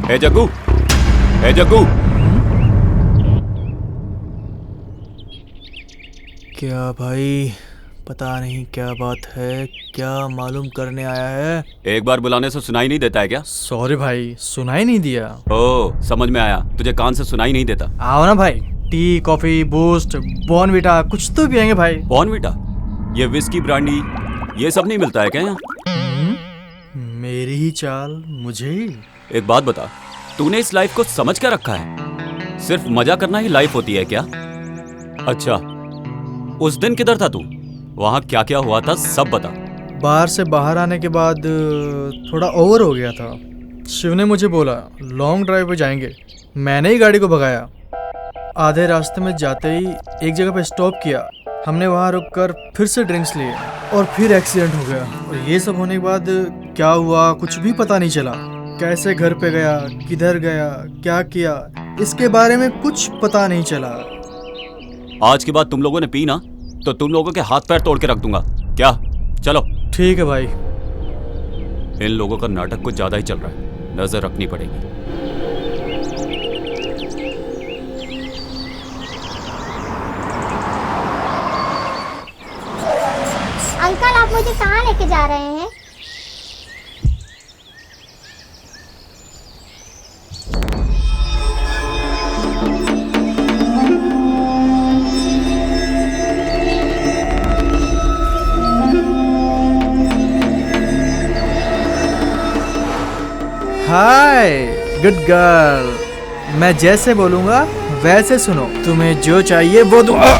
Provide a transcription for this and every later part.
ए जग्गू, ए जग्गू। क्या भाई, पता नहीं क्या बात है, क्या मालूम करने आया है। एक बार बुलाने से सुनाई नहीं देता है क्या? सॉरी भाई, सुनाई नहीं दिया। ओ, समझ में आया, तुझे कान से सुनाई नहीं देता। आओ ना भाई, टी कॉफी बूस्ट बॉर्नविटा कुछ तो पियेंगे भाई। बॉर्नविटा, ये विस्की ब्रांडी ये सब नहीं मिलता है क्या यहाँ? मेरी ही चाल मुझे ही। एक बात बता, तूने इस लाइफ को समझ क्या रखा है? सिर्फ मजा करना ही लाइफ होती है क्या? अच्छा, उस दिन किधर था तू? वहाँ क्या क्या हुआ था सब बता। बाहर से बाहर आने के बाद थोड़ा ओवर हो गया था। शिव ने मुझे बोला लॉन्ग ड्राइव पे जाएंगे, मैंने ही गाड़ी को भगाया। आधे रास्ते में जाते ही एक जगह पे स्टॉप किया, हमने वहाँ रुककर फिर से ड्रिंक्स लिए और फिर एक्सीडेंट हो गया। और ये सब होने के बाद क्या हुआ कुछ भी पता नहीं चला। कैसे घर पे गया, किधर गया, क्या किया, इसके बारे में कुछ पता नहीं चला। आज के बाद तुम लोगों ने पी ना तो तुम लोगों के हाथ पैर तोड़ के रख दूंगा। क्या? चलो। ठीक है भाई। इन लोगों का नाटक कुछ ज्यादा ही चल रहा है, नजर रखनी पड़ेगी। अंकल, आप मुझे कहाँ लेके जा रहे हैं? हाय गुड गर्ल, मैं जैसे बोलूंगा वैसे सुनो, तुम्हें जो चाहिए वो दूंगा।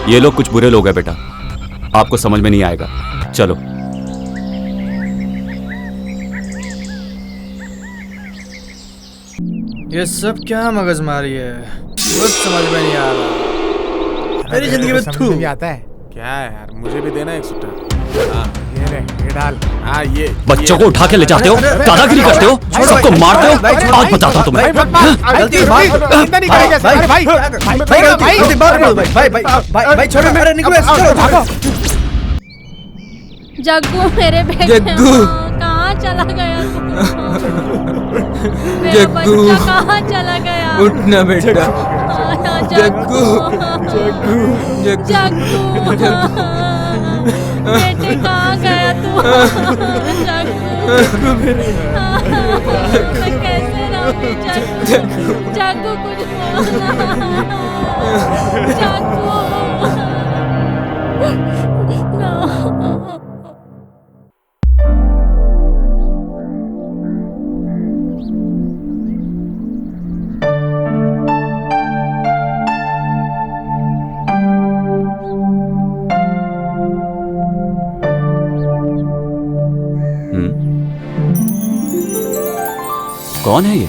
ये लोग कुछ बुरे लोग हैं बेटा, आपको समझ में नहीं आएगा। चलो। ये सब क्या मगजमारी है, कुछ समझ में नहीं आ रहा। मेरी जिंदगी में समझ नहीं आता है। क्या है यार, मुझे भी देना एक सुट्टा। हाँ ये ले, ये डाल। हाँ ये बच्चों को उठा के ले जाते हो, दादागिरी करते हो, सबको मारते हो। आज बताता हूँ तुम्हें। जग्गू मेरे बेटे, जग्गू कहाँ चला गया तू? मेरा जग्गू, बच्चा कहाँ चला गया? उठना बेटा। जग्गू, जग्गू, जग्गू, बेटे कहाँ गया तू? जग्गू, मैं कैसे रहूँ? जग्गू, जग्गू कुछ बोलना। जग्गू, कौन है ये?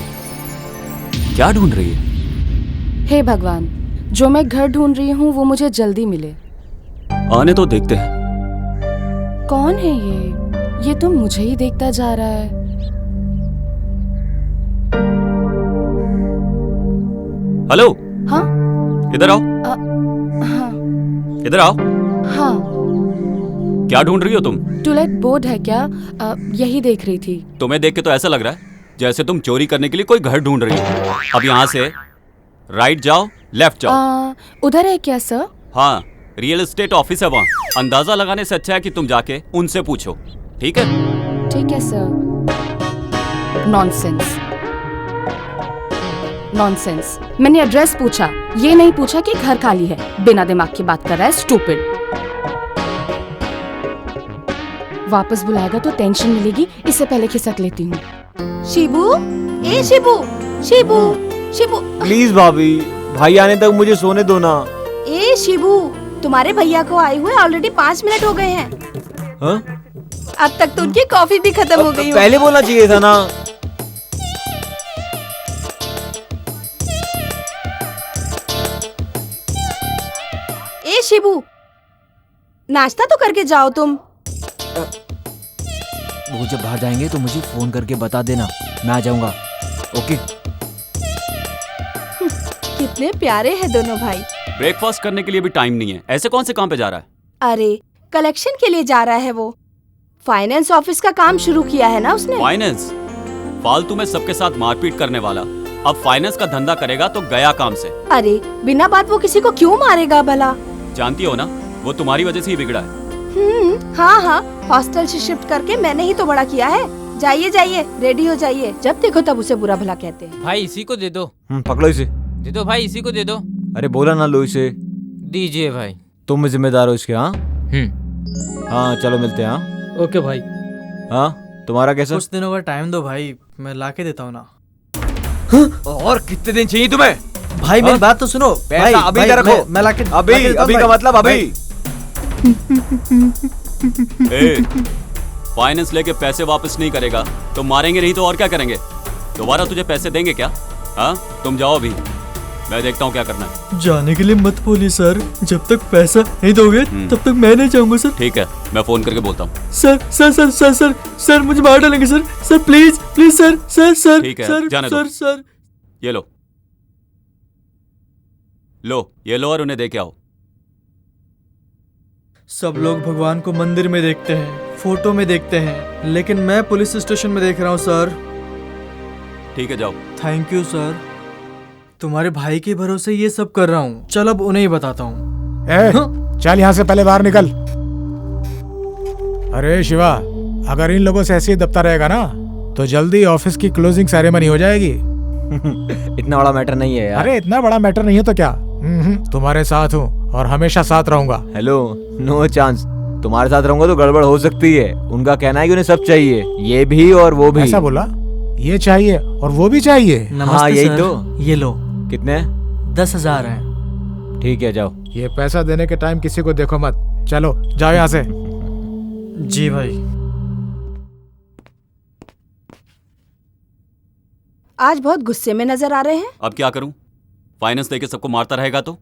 क्या ढूंढ रही है? हे भगवान, जो मैं घर ढूंढ रही हूँ वो मुझे जल्दी मिले। आने तो देखते हैं। कौन है ये तो मुझे ही देखता जा रहा है। हेलो, हाँ इधर आओ। हाँ इधर आओ। हाँ। क्या ढूंढ रही हो तुम? टूलेट बोर्ड है क्या? यही देख रही थी। तुम्हें देख के तो ऐसा लग रहा है जैसे तुम चोरी करने के लिए कोई घर ढूंढ रही हो। अब यहाँ से राइट जाओ, लेफ्ट जाओ। उधर है क्या सर? हाँ, रियल एस्टेट ऑफिस है वहाँ। अंदाजा लगाने से अच्छा है कि तुम जाके उनसे पूछो, ठीक है? ठीक है सर। Nonsense, nonsense. मैंने एड्रेस पूछा, ये नहीं पूछा कि घर खाली है। बिना दिमाग की बात कर रहा है, स्टूपिड। वापस बुलाएगा तो टेंशन मिलेगी, इससे पहले खिसक लेती हूँ। शिबू, ए शिबू, शिबू, शिबू। प्लीज भाभी, भाई आने तक मुझे सोने दो ना। ए शिबू, तुम्हारे भैया को आए हुए ऑलरेडी 5 मिनट हो गए हैं। हाँ? अब तक तो उनकी कॉफी भी खत्म हो गई। पहले बोलना चाहिए था ना। ए शिबू, नाश्ता तो करके जाओ तुम। वो जब बाहर जाएंगे तो मुझे फोन करके बता देना, मैं आ जाऊंगा। ओके। कितने प्यारे हैं दोनों भाई। ब्रेकफास्ट करने के लिए भी टाइम नहीं है। ऐसे कौन से काम पे जा रहा है? अरे कलेक्शन के लिए जा रहा है वो। फाइनेंस ऑफिस का काम शुरू किया है ना उसने। फाइनेंस? फालतू में सबके साथ मारपीट करने वाला अब फाइनेंस का धंधा करेगा तो गया काम से। अरे बिना बात वो किसी को क्यों मारेगा भला? जानती हो ना, वो तुम्हारी वजह से ही बिगड़ा है। हाँ हाँ, हॉस्टल से शिफ्ट करके मैंने ही तो बड़ा किया है। जाइए जाइए, रेडी हो जाइए। जब देखो तब उसे बुरा भला कहते हैं। भाई इसी को दे दो। पकड़ो इसे। दे दो भाई, इसी को दे दो। अरे बोला ना लो इसे। दीजिए भाई। तुम जिम्मेदार हो इसके। हाँ हाँ, चलो मिलते हैं। हाँ ओके भाई। हाँ, तुम्हारा कैसा? कुछ दिनों का टाइम दो भाई, मैं ला के देता हूँ ना। और कितने दिन चाहिए तुम्हें? भाई मेरी बात तो सुनो। पैसा भाई, अभी भाई, इधर रखो। मैं लाके अभी अभी का मतलब अभी। फाइनेंस लेके पैसे वापस नहीं करेगा तो मारेंगे नहीं तो और क्या करेंगे? दोबारा तुझे पैसे देंगे क्या? हाँ, तुम जाओ अभी, मैं देखता हूँ क्या करना है। जाने के लिए मत बोलिए सर, जब तक पैसा नहीं दोगे तब तक मैं नहीं जाऊंगा सर। ठीक है, मैं फोन करके बोलता हूँ। Sir sir sir sir sir sir मुझे मार डालेंगे sir. Sir please please sir sir sir. ठीक है, सर, जाने दो। सर सर ये लो ये लो और उन्हें दे के आओ। सब लोग भगवान को मंदिर में देखते हैं, फोटो में देखते हैं, लेकिन मैं पुलिस स्टेशन में देख रहा हूँ सर। ठीक है, जाओ। थैंक यू सर, तुम्हारे भाई के भरोसे ये सब कर रहा हूँ। चल अब उन्हें ही बताता हूँ। चल यहाँ से पहले बाहर निकल। अरे शिवा, अगर इन लोगों से ऐसे ही दबता रहेगा ना तो जल्दी ऑफिस की क्लोजिंग सेरेमनी हो जाएगी। इतना बड़ा मैटर नहीं है यार। अरे इतना बड़ा मैटर नहीं है तो क्या, तुम्हारे साथ हूँ और हमेशा साथ रहूंगा। Hello, no chance. तुम्हारे साथ रहूंगा तो गड़बड़ हो सकती है। उनका कहना है कि उन्हें सब चाहिए, ये भी और वो भी। ऐसा बोला? ये चाहिए और वो भी चाहिए? हाँ यही तो। ये लो। कितने? 10,000 है। ठीक है, जाओ। ये पैसा देने के टाइम किसी को देखो मत। चलो जाओ यहाँ से। जी भाई। आज बहुत गुस्से में नजर आ रहे हैं। अब क्या करूं? फाइनेंस देके सबको मारता रहेगा तो?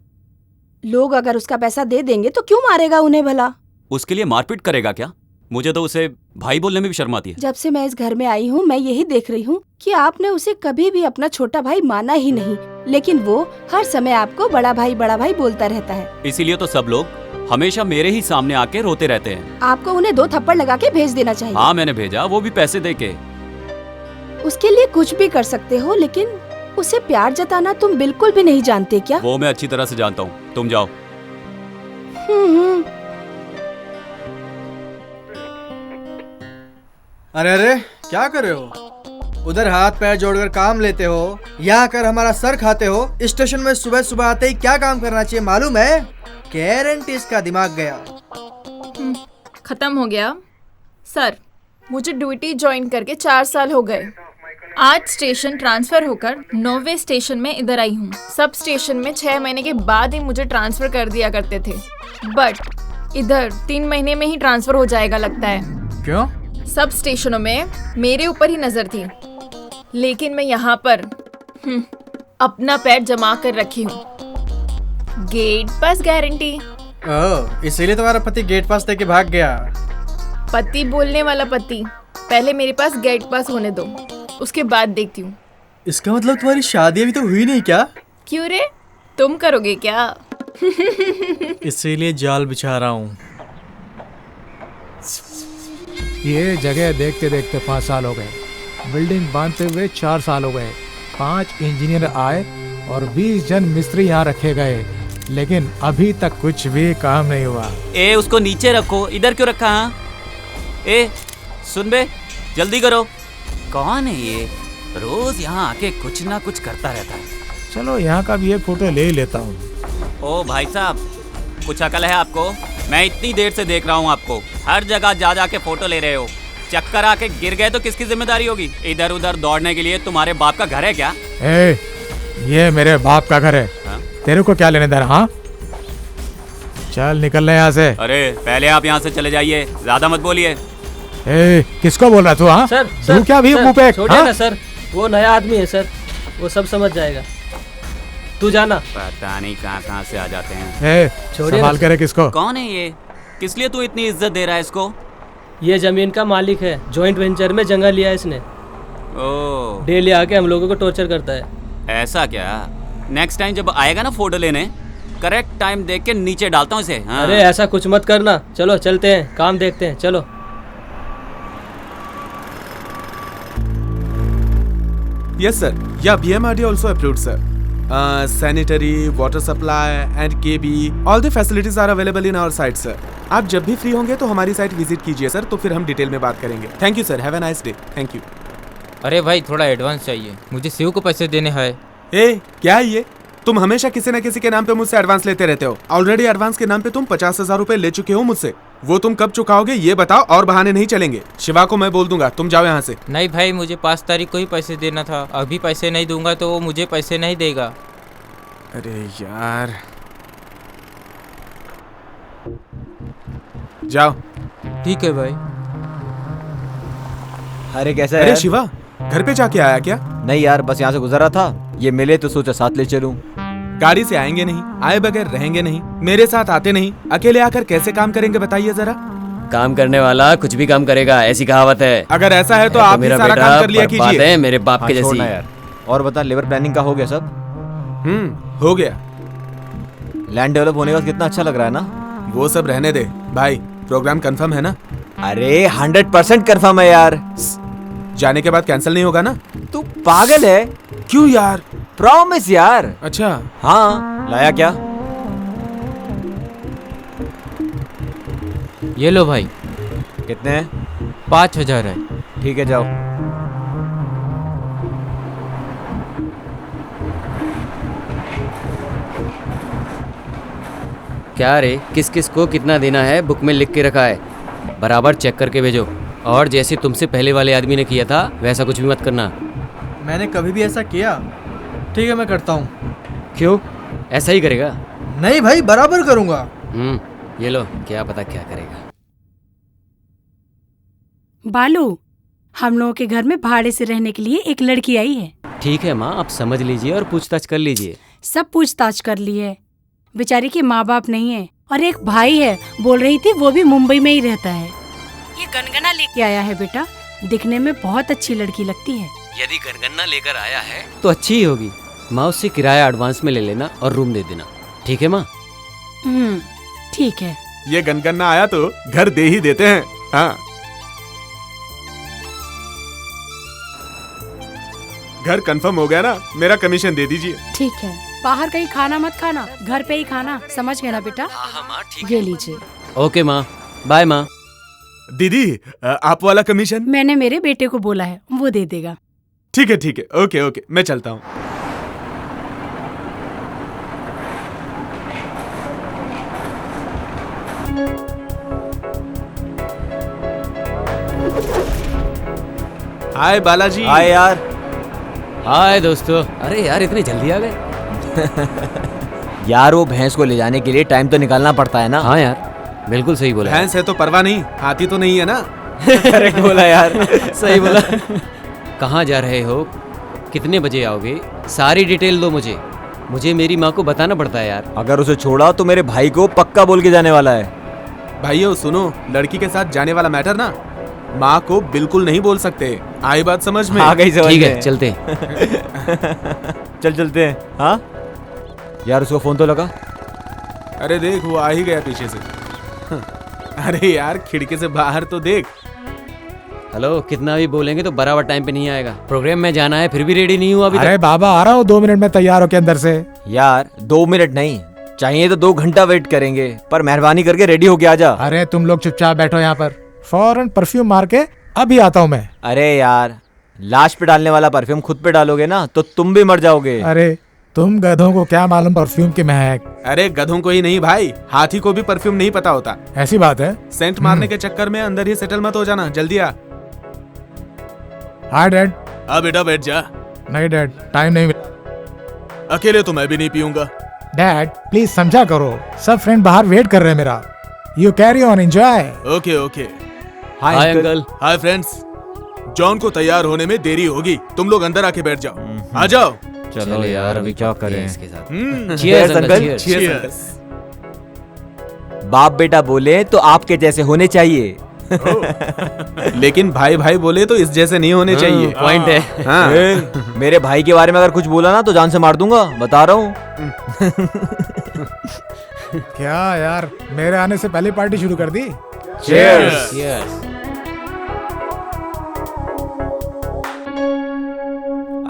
लोग अगर उसका पैसा दे देंगे तो क्यों मारेगा उन्हें भला? उसके लिए मारपीट करेगा क्या? मुझे तो उसे भाई बोलने में भी शर्म आती है। जब से मैं इस घर में आई हूँ मैं यही देख रही हूँ कि आपने उसे कभी भी अपना छोटा भाई माना ही नहीं, लेकिन वो हर समय आपको बड़ा भाई बोलता रहता है। इसीलिए तो सब लोग हमेशा मेरे ही सामने आके रोते रहते हैं। आपको उन्हें 2 थप्पड़ लगा के भेज देना चाहिए। हाँ मैंने भेजा, वो भी पैसे दे के। उसके लिए कुछ भी कर सकते हो, लेकिन उसे प्यार जताना तुम बिल्कुल भी नहीं जानते क्या? वो मैं अच्छी तरह से जानता हूँ, तुम जाओ। अरे अरे क्या कर रहे हो? उधर हाथ पैर जोड़कर काम लेते हो, यहाँ आकर हमारा सर खाते हो। स्टेशन में सुबह सुबह आते ही क्या काम करना चाहिए मालूम है? गारंटी इसका दिमाग गया। खत्म हो गया सर। मुझे ड्यूटी ज्वाइन करके 4 साल हो गए। आज स्टेशन ट्रांसफर होकर 9वें स्टेशन में इधर आई हूँ। सब स्टेशन में 6 महीने के बाद ही मुझे ट्रांसफर कर दिया करते थे, बट इधर 3 महीने में ही ट्रांसफर हो जाएगा लगता है। क्यों? सब स्टेशनों में मेरे ऊपर ही नजर थी, लेकिन मैं यहाँ पर अपना पैर जमा कर रखी हूँ। गेट पास गारंटी। ओह, इसीलिए तुम्हारा पति गेट पास देके भाग गया। पति बोलने वाला पति, पहले मेरे पास गेट पास होने दो, उसके बाद देखती हूँ। इसका मतलब तुम्हारी शादी अभी तो हुई नहीं क्या? क्यों रे, तुम करोगे क्या? इसीलिए जाल बिछा रहा हूँ। ये जगह देखते देखते 5 साल हो गए, बिल्डिंग बांधते हुए 4 साल हो गए, 5 इंजीनियर आए और 20 जन मिस्त्री यहाँ रखे गए, लेकिन अभी तक कुछ भी काम नहीं हुआ। ए उसको नीचे रखो, इधर क्यों रखा? हाँ ए सुन बे, जल्दी करो। कौन है ये? रोज यहाँ आके कुछ ना कुछ करता रहता है। चलो यहाँ का भी एक फोटो ले ही लेता हूँ। ओ भाई साहब, कुछ अकल है आपको? मैं इतनी देर से देख रहा हूँ आपको, हर जगह जा जा के फोटो ले रहे हो। चक्कर आके गिर गए तो किसकी जिम्मेदारी होगी? इधर उधर दौड़ने के लिए तुम्हारे बाप का घर है क्या? ए, ये मेरे बाप का घर है। हाँ? तेरे को क्या लेने देना? हाँ चल निकल ले यहाँ से। अरे पहले आप यहाँ से चले जाइए, ज्यादा मत बोलिए। ए, किसको बोल रहा तू? हाँ सर, तू क्या भी मुंह पे? छोड़िए ना सर, वो नया आदमी है सर, वो सब समझ जाएगा। तू जाना। पता नहीं कहाँ से आ जाते हैं। ए, छोड़िए संभाल ना के रख इसको। कौन है ये? किस लिए तू इतनी इज्जत दे रहा है इसको? ये जमीन का मालिक है, जॉइंट वेंचर में जगह लिया है इसने। ओ, डेली आके हम लोगों को टॉर्चर करता है। ऐसा क्या? नेक्स्ट टाइम जब आएगा ना फोटो लेने, करेक्ट टाइम देख के नीचे डालता हूँ इसे। हाँ। अरे ऐसा कुछ मत करना, चलो चलते हैं, काम देखते हैं, चलो। Yes, sir. Yeah, BMRD also approved, sir. Sanitary, water supply and KB, all the facilities are available in our site, sir. आप जब भी फ्री होंगे तो हमारी साइट विजिट कीजिए सर, तो फिर हम डिटेल में बात करेंगे। Thank you sir, have a nice day. Thank you. अरे भाई थोड़ा एडवांस चाहिए, मुझे शिव को पैसे देने हैं। ए क्या है ये? तुम हमेशा किसी न किसी के नाम पे मुझसे एडवांस लेते रहते हो। ऑलरेडी एडवांस के नाम पे तुम 50,000 रुपए ले चुके हो मुझसे। वो तुम कब चुकाओगे ये बताओ, और बहाने नहीं चलेंगे। शिवा को मैं बोल दूंगा, तुम जाओ यहाँ से। नहीं भाई, मुझे 5 तारीख को ही पैसे देना था, अभी पैसे नहीं दूंगा तो वो मुझे पैसे नहीं देगा। अरे यार, जाओ। ठीक है भाई। अरे कैसा है अरे यार? शिवा, घर पे जाके आया क्या? नहीं यार, बस यहाँ से गुजरा था, ये मिले तो सोचा साथ ले चलूं। गाड़ी से आएंगे नहीं, आए बगैर रहेंगे नहीं, मेरे साथ आते नहीं, अकेले आकर कैसे काम करेंगे बताइए जरा। काम करने वाला कुछ भी काम करेगा, ऐसी कहावत है। अगर ऐसा है तो आप भी सारा काम कर लिया कीजिए। है मेरे बाप के जैसी। यार। और बता, लेबर प्लानिंग का हो गया सब? हो गया। लैंड डेवलप होने का कितना अच्छा लग रहा है ना? वो सब रहने दे भाई, प्रोग्राम कंफर्म है ना? अरे 100% कंफर्म है यार। जाने के बाद कैंसिल नहीं होगा ना? तू पागल है? क्यों यार? प्रॉमिस यार। अच्छा हाँ, लाया क्या? ये लो भाई। कितने हैं? 5,000 है। ठीक है, जाओ। क्या रे, किस किस को कितना देना है बुक में लिख के रखा है, बराबर चेक करके भेजो। और जैसे तुमसे पहले वाले आदमी ने किया था वैसा कुछ भी मत करना। मैंने कभी भी ऐसा किया? ठीक है, मैं करता हूँ। क्यों, ऐसा ही करेगा? नहीं भाई, बराबर करूँगा। ये लो, क्या पता क्या करेगा। बालू, हम लोगों के घर में भाड़े से रहने के लिए एक लड़की आई है। ठीक है माँ, आप समझ लीजिए और पूछताछ कर लीजिए। सब पूछताछ कर ली है। बेचारी के माँ बाप नहीं है और एक भाई है, बोल रही थी वो भी मुंबई में ही रहता है। ये गनगना लेके आया है बेटा, दिखने में बहुत अच्छी लड़की लगती है। यदि गनगना लेकर आया है तो अच्छी ही होगी। माँ, उससे किराया एडवांस में ले लेना और रूम दे देना, ठीक है माँ? ठीक है। ये गनगना आया तो घर दे ही देते हैं। हाँ, घर कंफर्म हो गया ना, मेरा कमीशन दे दीजिए। ठीक है, बाहर कहीं खाना मत खाना, घर पे ही खाना, समझ गए ना बेटा? हाँ माँ, ठीक ये लीजिए। ओके माँ, बाय माँ। दीदी, आप वाला कमीशन? मैंने मेरे बेटे को बोला है, वो दे देगा। ठीक है ठीक है, ओके ओके, मैं चलता हूँ। हाय बालाजी। हाय यार। हाय दोस्तों। अरे यार, इतनी जल्दी आ गए? यार, वो भैंस को ले जाने के लिए टाइम तो निकालना पड़ता है ना। हाँ यार, बिल्कुल सही बोला। भैंस है तो परवाह नहीं, हाथी तो नहीं है ना। करेक्ट बोला यार, सही बोला। कहाँ जा रहे हो, कितने बजे आओगे, सारी डिटेल दो मुझे। मुझे मेरी माँ को बताना पड़ता है यार। अगर उसे छोड़ा तो मेरे भाई को पक्का बोल के जाने वाला है। भाइयों सुनो, लड़की के साथ जाने वाला मैटर ना माँ को बिल्कुल नहीं बोल सकते। आई बात समझ में? आ गई समझ में। ठीक है चलते हैं। चलते हैं। हाँ यार उसको फोन तो लगा। अरे देख वो आ ही गया पीछे से। अरे यार खिड़की से बाहर तो देख। हेलो, कितना भी बोलेंगे तो बराबर टाइम पे नहीं आएगा। प्रोग्राम में जाना है फिर भी रेडी नहीं हुआ अभी अरे तक। बाबा आ रहा हूँ 2 मिनट में तैयार होके अंदर से। यार 2 मिनट नहीं चाहिए तो 2 घंटा वेट करेंगे, पर मेहरबानी करके रेडी होके आ जा। अरे तुम लोग चुपचाप बैठो यहाँ पर, फौरन परफ्यूम मार के अभी आता हूँ मैं। अरे यार लाश पे डालने वाला परफ्यूम खुद पे डालोगे ना तो तुम भी मर जाओगे। अरे तुम गधों को क्या मालूम परफ्यूम की महक। अरे गधों को ही नहीं भाई, हाथी को भी परफ्यूम नहीं पता होता। ऐसी बात है? सेंट मारने के चक्कर में अंदर ही सेटल मत हो जाना, जल्दी आ। हाँ डैड। हाँ बेटा बैठ जा। नहीं डैड, टाइम नहीं मिला। अकेले तो मैं भी नहीं पीऊंगा। डैड प्लीज समझा करो, सब फ्रेंड बाहर वेट कर रहे हैं मेरा। You carry on, enjoy. Okay okay. Hi uncle. Hi friends. John को तैयार होने में देरी होगी, तुम लोग अंदर आके बैठ जाओ। आ जाओ। चलो यार अभी क्या करें इसके साथ। Cheers uncle, cheers। बाप बेटा बोले तो आपके जैसे होने चाहिए। लेकिन भाई भाई बोले तो इस जैसे नहीं होने चाहिए। पॉइंट है। हाँ। मेरे भाई के बारे में अगर कुछ बोला ना तो जान से मार दूंगा, बता रहा हूँ। क्या यार, मेरे आने से पहले पार्टी शुरू कर दी। Cheers।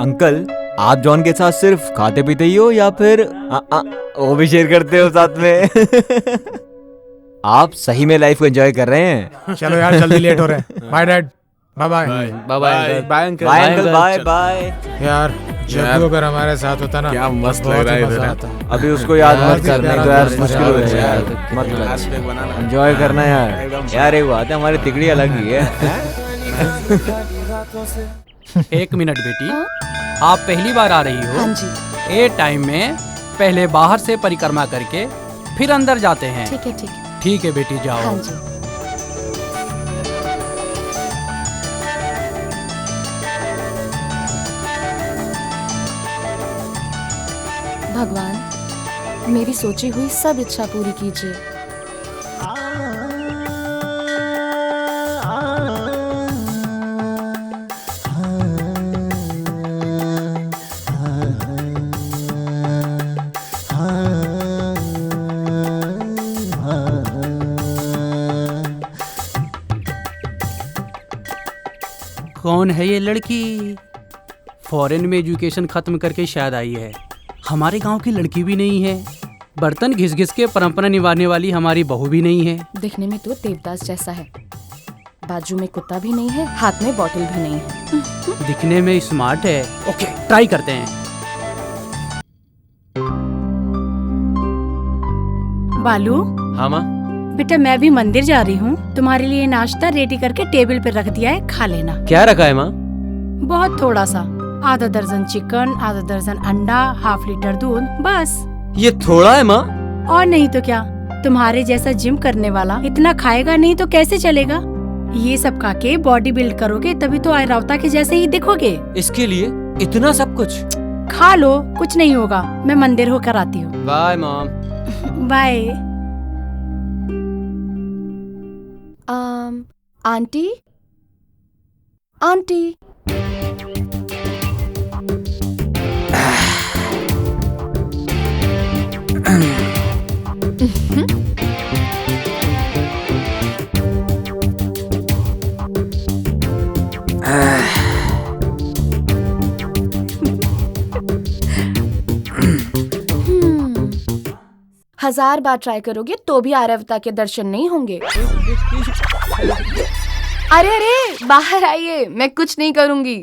अंकल आप जॉन के साथ सिर्फ खाते पीते ही हो या फिर वो भी शेयर करते हो साथ में? आप सही में लाइफ को एंजॉय कर रहे हैं। चलो यार जल्दी लेट हो रहे हैं। Bye dad. Bye bye. Bye bye bye uncle. Bye uncle. Bye bye. यार जब भी अगर हमारे साथ होता ना क्या मस्त बहुत लग रहा है ही मजा इधर। आता। अभी उसको याद बहुत मत ही करना प्यारा तो यार दोस्त मुश्किल है हो यार। जाएगा यार। मत एंजॉय करना यार एक बात है हमारी तिकड़ी अलग ही है। 1 मिनट बेटी, आप पहली बार आ रही हो? हाँ जी। ए टाइम में पहले बाहर से परिक्रमा करके फिर अंदर जाते हैं। ठीक है ठीक है। ठीक है बेटी जाओ। हाँ जी। भगवान मेरी सोची हुई सब इच्छा पूरी कीजिए। कौन है ये लड़की? फॉरेन में एजुकेशन खत्म करके शायद आई है। हमारे गांव की लड़की भी नहीं है। बर्तन घिस घिस के परंपरा निभाने वाली हमारी बहू भी नहीं है। दिखने में तो देवदास जैसा है, बाजू में कुत्ता भी नहीं है, हाथ में बोतल भी नहीं है। दिखने में स्मार्ट है। ओके ट्राई करते हैं। बालू हाँ माँ। बेटा मैं भी मंदिर जा रही हूँ, तुम्हारे लिए नाश्ता रेडी करके टेबल पे रख दिया है, खा लेना। क्या रखा है माँ? बहुत थोड़ा सा, आधा दर्जन चिकन, आधा दर्जन अंडा, ½ लीटर दूध, बस। ये थोड़ा है माँ? और नहीं तो क्या, तुम्हारे जैसा जिम करने वाला इतना खाएगा नहीं तो कैसे चलेगा। ये सब खा के बॉडी बिल्ड करोगे तभी तो आयरावता के जैसे ही दिखोगे। इसके लिए इतना सब कुछ? खा लो, कुछ नहीं होगा। मैं मंदिर होकर आती हूँ। Bye mom. Bye. Aunty aunty हजार बार ट्राई करोगे तो भी आर्यवता के दर्शन नहीं होंगे। अरे अरे बाहर आइए, मैं कुछ नहीं करूंगी।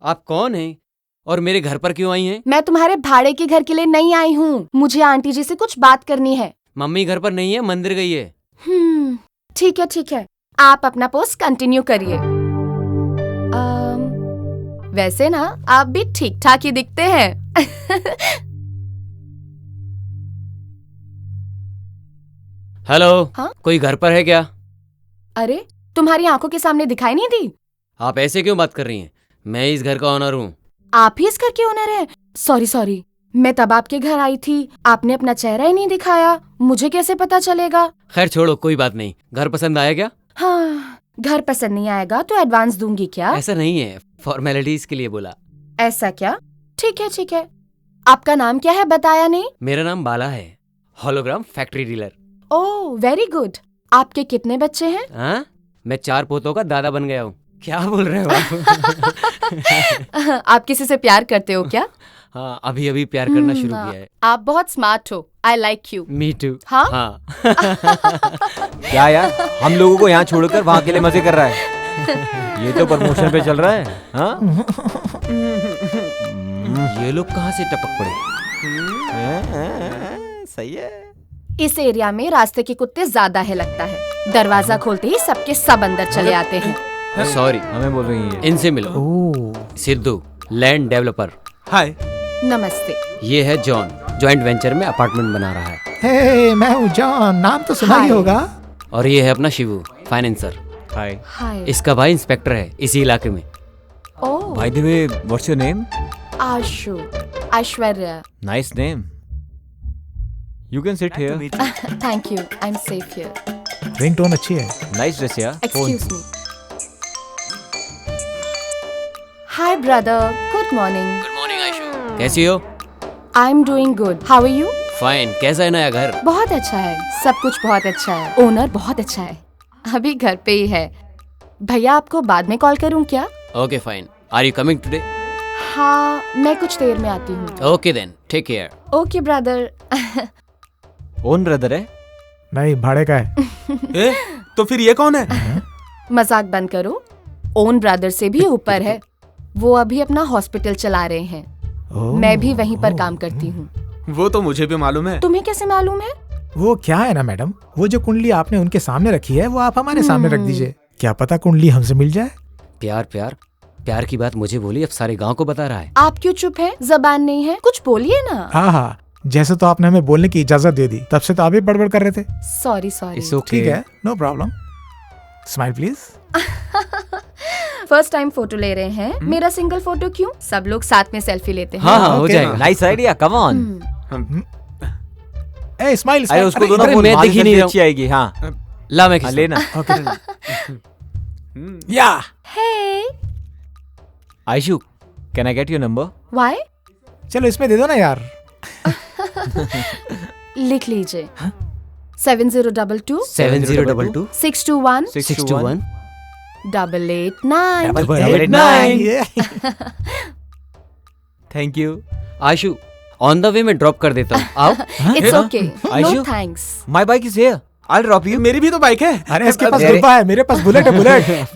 आप कौन हैं और मेरे घर पर क्यों आई हैं? मैं तुम्हारे भाड़े के घर के लिए नहीं आई हूँ, मुझे आंटी जी से कुछ बात करनी है। मम्मी घर पर नहीं है, मंदिर गई है। ठीक है, आप अपना पोस्ट कंटिन्यू करिए। वैसे ना आप भी ठीक ठाक ही दिखते हैं। हेलो। हाँ? कोई घर पर है क्या? अरे तुम्हारी आंखों के सामने दिखाई नहीं दी? आप ऐसे क्यों बात कर रही हैं? मैं इस घर का ऑनर हूँ। आप ही इस घर के ओनर हैं? सॉरी सॉरी, मैं तब आपके घर आई थी, आपने अपना चेहरा ही नहीं दिखाया, मुझे कैसे पता चलेगा? खैर छोड़ो, कोई बात नहीं। घर पसंद आया क्या? हाँ, घर पसंद नहीं आएगा तो एडवांस दूंगी क्या? ऐसा नहीं है, फॉर्मेलिटीज के लिए बोला। ऐसा क्या? ठीक है ठीक है। आपका नाम क्या है बताया नहीं? मेरा नाम बाला है, hologram factory dealer. Oh very good. आपके कितने बच्चे हैं? हाँ, मैं 4 पोतों का दादा बन गया हूँ। क्या बोल रहे हो आप? आप किसी से प्यार करते हो क्या? हाँ, अभी अभी प्यार करना शुरू किया है। आप बहुत स्मार्ट हो, I like you. Me too. हाँ? हाँ। क्या यार, हम लोगों को यहाँ छोड़कर वहाँ के लिए मजे कर रहा है। ये तो प्रमोशन पे चल रहा है। हाँ? ये लोग कहाँ से टपक पड़े? सही है। इस एरिया में रास्ते के कुत्ते ज्यादा है लगता है। दरवाजा खोलते ही सबके सब अंदर चले आते हैं। सॉरी, हमें बोल रही है। इनसे मिलो। Sidhu, land developer. हाय। नमस्ते। ये है जॉन, जॉइंट वेंचर में अपार्टमेंट बना रहा है। हे, मैं हूँ जॉन, नाम तो सुना ही होगा। और ये है अपना शिवू, फाइनेंसर। हाय। हाय। इसका भाई इंस्पेक्टर है इसी इलाके में। Oh. By the way, what's your name? Ashu, Aishwarya. Nice name. You can sit here. Thank you, I am safe here. Ringtone अच्छी है। नाइस ड्रेस यार। Excuse me. Hi brother, good morning. Good morning Aishu. कैसी हो? I am doing good, how are you? Fine. कैसा है नया घर? बहुत अच्छा है, सब कुछ बहुत अच्छा है। ओनर बहुत अच्छा है, अभी घर पे ही है। भैया आपको बाद में कॉल करूं क्या? Okay fine. Are you coming today? हाँ, मैं कुछ देर में आती हूँ। Okay then, take care. Okay brother. Own brother है? नहीं, भाड़े का है। तो फिर ये कौन है? मजाक बंद करो, ओन ब्रदर से भी ऊपर है। वो अभी अपना हॉस्पिटल चला रहे हैं। मैं भी वहीं पर काम करती हूँ। वो तो मुझे भी मालूम है। तुम्हें कैसे मालूम है? वो क्या है ना मैडम, वो जो कुंडली आपने उनके सामने रखी है वो आप हमारे सामने रख दीजिए। क्या पता कुंडली हमसे मिल जाए। प्यार प्यार प्यार की बात मुझे बोली, अब सारे गांव को बता रहा है। आप क्यों चुप है? जबान नहीं है, कुछ बोलिए ना। हाँ हाँ, जैसे तो आपने हमें बोलने की इजाजत दे दी, तब से तो आप भी बड़बड़ कर रहे थे। Sorry sorry. ठीक है, no problem. Smile please. First time photo ले रहे हैं, मेरा सिंगल फोटो क्यों? सब लोग साथ में सेल्फी लेते हैं। हाँ हाँ, हो जाएगा। Nice idea, come on. A smile. अरे उसको दो ना, मैं दिख ही नहीं रहा हूँ। अच्छी आएगी। हाँ ला मैं लेना। Yeah. Hey Aishu, can I get your number? Why? चलो इसमें दे दो ना यार। लिख लीजिए। 7022 7022 621 621 889 889। Thank you. Ayshu, on the way में ड्रॉप कर देता हूँ, आओ। It's okay, no Ayshu, thanks. My bike is here, I will drop you. मेरी भी तो बाइक है। अरे इसके पास गुब्बा है, मेरे पास बुलेट है, bullet.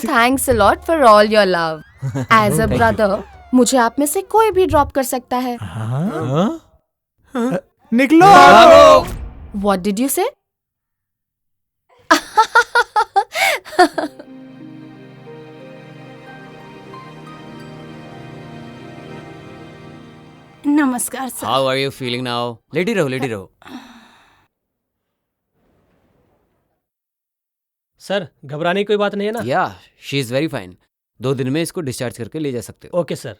Thanks a lot for all your love. As a brother मुझे आप में से कोई भी ड्रॉप कर सकता है। निकलो। What did you say? नमस्कार sir. How are you feeling now? लेटी रहो, लेटी रहो। सर, घबराने की कोई बात नहीं है ना? या, शी इज वेरी फाइन। 2 दिन में इसको डिस्चार्ज करके ले जा सकते हो। Okay sir.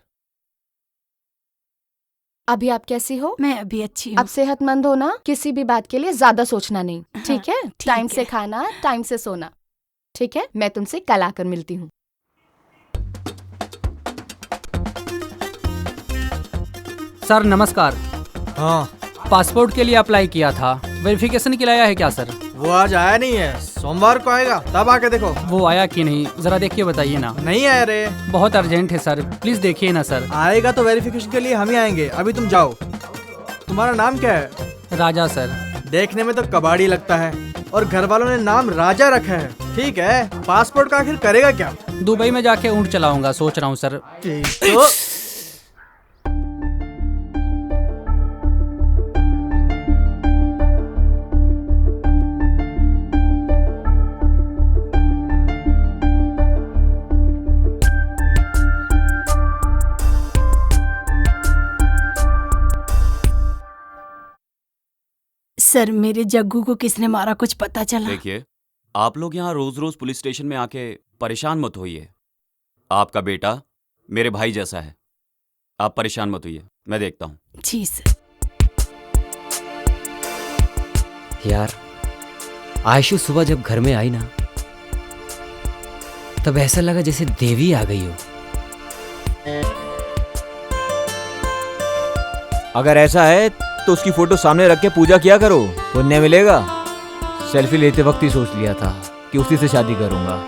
अभी आप कैसी हो? मैं अभी अच्छी हूँ। अब सेहतमंद हो ना, किसी भी बात के लिए ज्यादा सोचना नहीं, ठीक है? टाइम से खाना, टाइम से सोना, ठीक है? मैं तुमसे कल आकर मिलती हूँ। सर नमस्कार। हाँ, पासपोर्ट के लिए अप्लाई किया था, वेरिफिकेशन के लिए आया है क्या सर? वो आज आया नहीं है, सोमवार को आएगा, तब आके देखो। वो आया कि नहीं, जरा देख के बताइए ना। नहीं आया रे। बहुत अर्जेंट है सर, प्लीज देखिए ना सर। आएगा तो वेरिफिकेशन के लिए हम ही आएंगे, अभी तुम जाओ। तुम्हारा नाम क्या है? राजा सर। देखने में तो कबाड़ी लगता है, और घर वालों ने नाम राजा रखा है। ठीक है, पासपोर्ट का आखिर करेगा क्या? दुबई में जाके ऊँट चलाऊंगा, सोच रहा हूँ सर। तो सर, मेरे जग्गू को किसने मारा, कुछ पता चला? देखिए, आप लोग यहाँ रोज रोज पुलिस स्टेशन में आके परेशान मत होइए। आपका बेटा मेरे भाई जैसा है, आप परेशान मत होइए, मैं देखता हूँ। जी सर। यार आयशु सुबह जब घर में आई ना, तब ऐसा लगा जैसे देवी आ गई हो। अगर ऐसा है तो उसकी फोटो सामने रख के पूजा किया करो, पुण्य मिलेगा। सेल्फी लेते वक्त ही सोच लिया था कि उसी से शादी करूंगा।